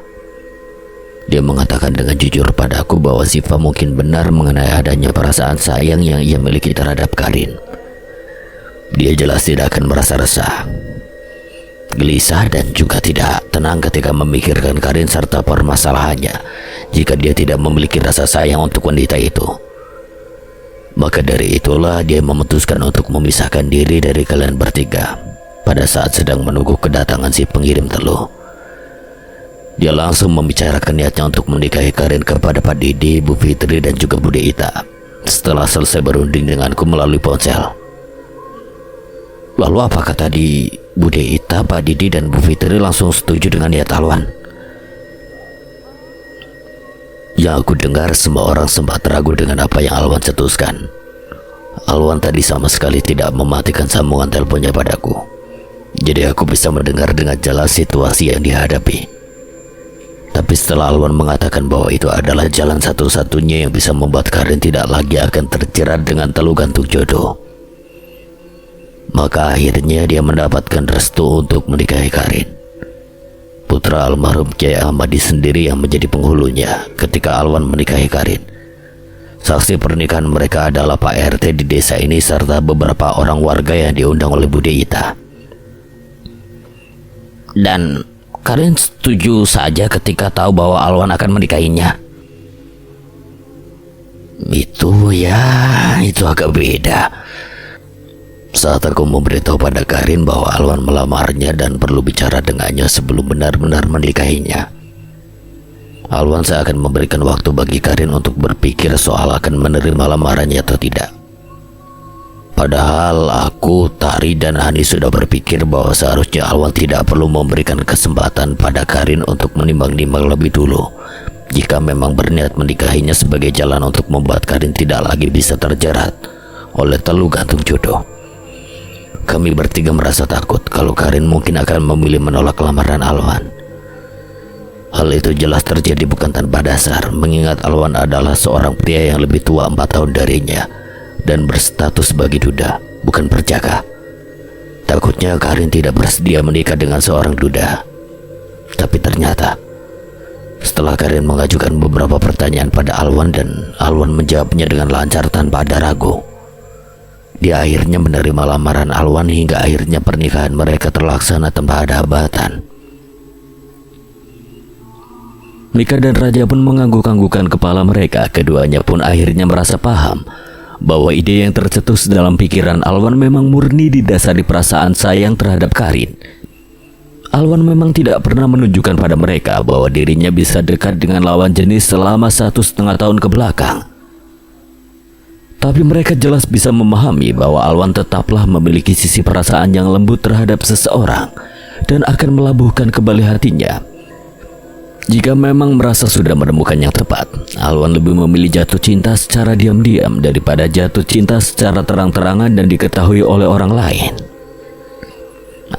Dia mengatakan dengan jujur padaku bahwa Ziva mungkin benar mengenai adanya perasaan sayang yang ia miliki terhadap Karin. Dia jelas tidak akan merasa resah, gelisah, dan juga tidak tenang ketika memikirkan Karin serta permasalahannya jika dia tidak memiliki rasa sayang untuk wanita itu. Maka dari itulah dia memutuskan untuk memisahkan diri dari kalian bertiga pada saat sedang menunggu kedatangan si pengirim teluh. Dia langsung membicarakan niatnya untuk menikahi Karin kepada Pak Didi, Bu Fitri, dan juga Bude Ita. setelah selesai berunding denganku melalui ponsel. Lalu apakah tadi Bude Ita, Pak Didi, dan Bu Fitri langsung setuju dengan niat Alwan? Yang aku dengar, semua orang sempat ragu dengan apa yang Alwan cetuskan. Alwan tadi sama sekali tidak mematikan sambungan teleponnya padaku. Jadi aku bisa mendengar dengan jelas situasi yang dihadapi. Tapi setelah Alwan mengatakan bahwa itu adalah jalan satu-satunya yang bisa membuat Karin tidak lagi akan terjerat dengan teluh gantung jodoh, maka akhirnya dia mendapatkan restu untuk menikahi Karin. Putra almarhum Kiai Ahmadi sendiri yang menjadi penghulunya ketika Alwan menikahi Karin. Saksi pernikahan mereka adalah Pak RT di desa ini serta beberapa orang warga yang diundang oleh Bude Ita. Dan Karin setuju saja ketika tahu bahwa Alwan akan menikahinya. Itu agak beda. Saat aku memberitahu pada Karin bahwa Alwan melamarnya dan perlu bicara dengannya sebelum benar-benar menikahinya, Alwan seakan memberikan waktu bagi Karin untuk berpikir soal akan menerima lamarannya atau tidak. Padahal aku, Tari, dan Hani sudah berpikir bahwa seharusnya Alwan tidak perlu memberikan kesempatan pada Karin untuk menimbang-nimbang lebih dulu jika memang berniat menikahinya sebagai jalan untuk membuat Karin tidak lagi bisa terjerat oleh teluh gantung jodoh. Kami bertiga merasa takut kalau Karin mungkin akan memilih menolak lamaran Alwan. Hal itu jelas terjadi bukan tanpa dasar, mengingat Alwan adalah seorang pria yang lebih tua 4 tahun darinya dan berstatus sebagai duda, bukan perjaka. Takutnya Karin tidak bersedia menikah dengan seorang duda. Tapi ternyata setelah Karin mengajukan beberapa pertanyaan pada Alwan dan Alwan menjawabnya dengan lancar tanpa ada ragu, dia akhirnya menerima lamaran Alwan hingga akhirnya pernikahan mereka terlaksana tanpa ada hambatan. Mika dan Raja pun mengangguk-anggukan kepala mereka. Keduanya pun akhirnya merasa paham bahwa ide yang tercetus dalam pikiran Alwan memang murni didasari perasaan sayang terhadap Karin. Alwan memang tidak pernah menunjukkan pada mereka bahwa dirinya bisa dekat dengan lawan jenis selama 1,5 tahun ke belakang. Tapi mereka jelas bisa memahami bahwa Alwan tetaplah memiliki sisi perasaan yang lembut terhadap seseorang dan akan melabuhkan kembali hatinya jika memang merasa sudah menemukan yang tepat. Alwan lebih memilih jatuh cinta secara diam-diam daripada jatuh cinta secara terang-terangan dan diketahui oleh orang lain.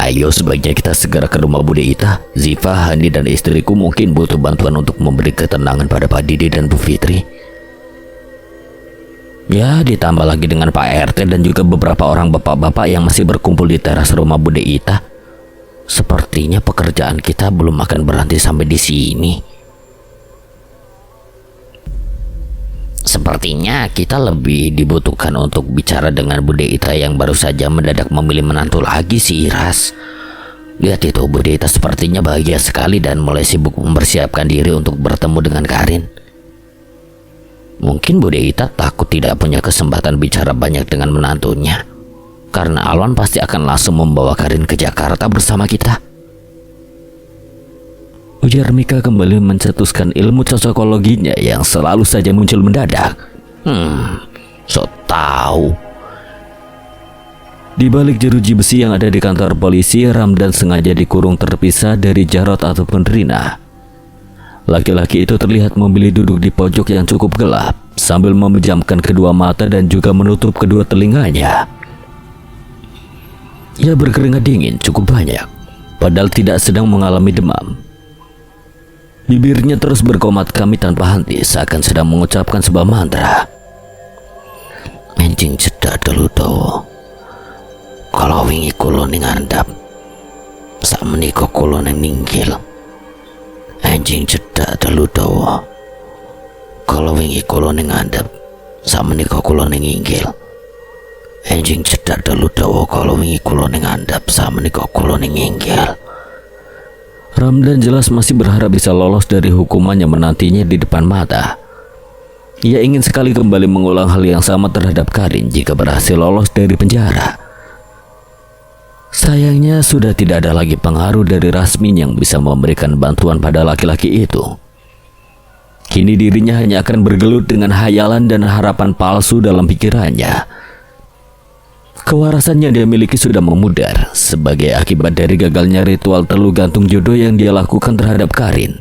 Ayo, sebaiknya kita segera ke rumah Bude Ita. Ziva, Hani, dan istriku mungkin butuh bantuan untuk memberi ketenangan pada Pak Didi dan Bu Fitri. Ya, ditambah lagi dengan Pak RT dan juga beberapa orang bapak-bapak yang masih berkumpul di teras rumah Bude Ita. Sepertinya pekerjaan kita belum akan berhenti sampai di sini. Sepertinya kita lebih dibutuhkan untuk bicara dengan Bude Ita yang baru saja mendadak memilih menantu lagi, si Iras. Lihat itu, Bude Ita sepertinya bahagia sekali dan mulai sibuk mempersiapkan diri untuk bertemu dengan Karin. Mungkin Bude Ita takut tidak punya kesempatan bicara banyak dengan menantunya, karena Alwan pasti akan langsung membawa Karin ke Jakarta bersama kita. Ujar Mika kembali mencetuskan ilmu cocokologinya yang selalu saja muncul mendadak. So tahu. Di balik jeruji besi yang ada di kantor polisi, Ramdan sengaja dikurung terpisah dari Jarot ataupun Rina. Laki-laki itu terlihat memilih duduk di pojok yang cukup gelap sambil memejamkan kedua mata dan juga menutup kedua telinganya. Ia berkeringat dingin cukup banyak, padahal tidak sedang mengalami demam. Bibirnya terus berkomat kami tanpa henti, seakan sedang mengucapkan sebuah mantra. Anjing cedak dulu toh. Kalau wingi kulo ning andap, sak menika kulo ning ninggil. Anjing cedak dulu toh. Kalau wingi kulo ning andap, sak menika kulo ning ninggil. Anjing cedak dulu toh. Kalau wingi kulo ning andap, sak menika kulo ning ninggil. Ramdan jelas masih berharap bisa lolos dari hukuman yang menantinya di depan mata. Ia ingin sekali kembali mengulang hal yang sama terhadap Karin jika berhasil lolos dari penjara. Sayangnya sudah tidak ada lagi pengaruh dari Rasmin yang bisa memberikan bantuan pada laki-laki itu. Kini dirinya hanya akan bergelut dengan hayalan dan harapan palsu dalam pikirannya. Kewarasan yang dia miliki sudah memudar sebagai akibat dari gagalnya ritual teluh gantung jodoh yang dia lakukan terhadap Karin.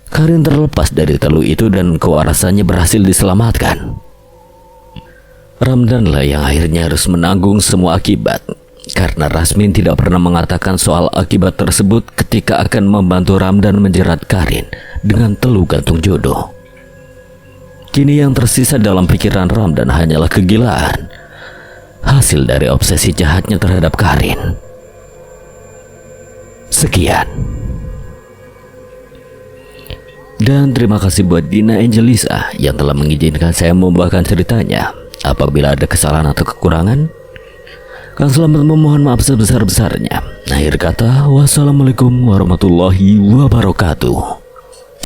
Karin terlepas dari teluh itu dan kewarasannya berhasil diselamatkan. Ramdanlah yang akhirnya harus menanggung semua akibat, karena Rasmin tidak pernah mengatakan soal akibat tersebut ketika akan membantu Ramdan menjerat Karin dengan teluh gantung jodoh. Kini yang tersisa dalam pikiran Ramdan hanyalah kegilaan, hasil dari obsesi jahatnya terhadap Karin. Sekian. Dan terima kasih buat Dina Angelisa yang telah mengizinkan saya membawakan ceritanya. Apabila ada kesalahan atau kekurangan, kami selamat memohon maaf sebesar-besarnya. Akhir kata, wassalamualaikum warahmatullahi wabarakatuh.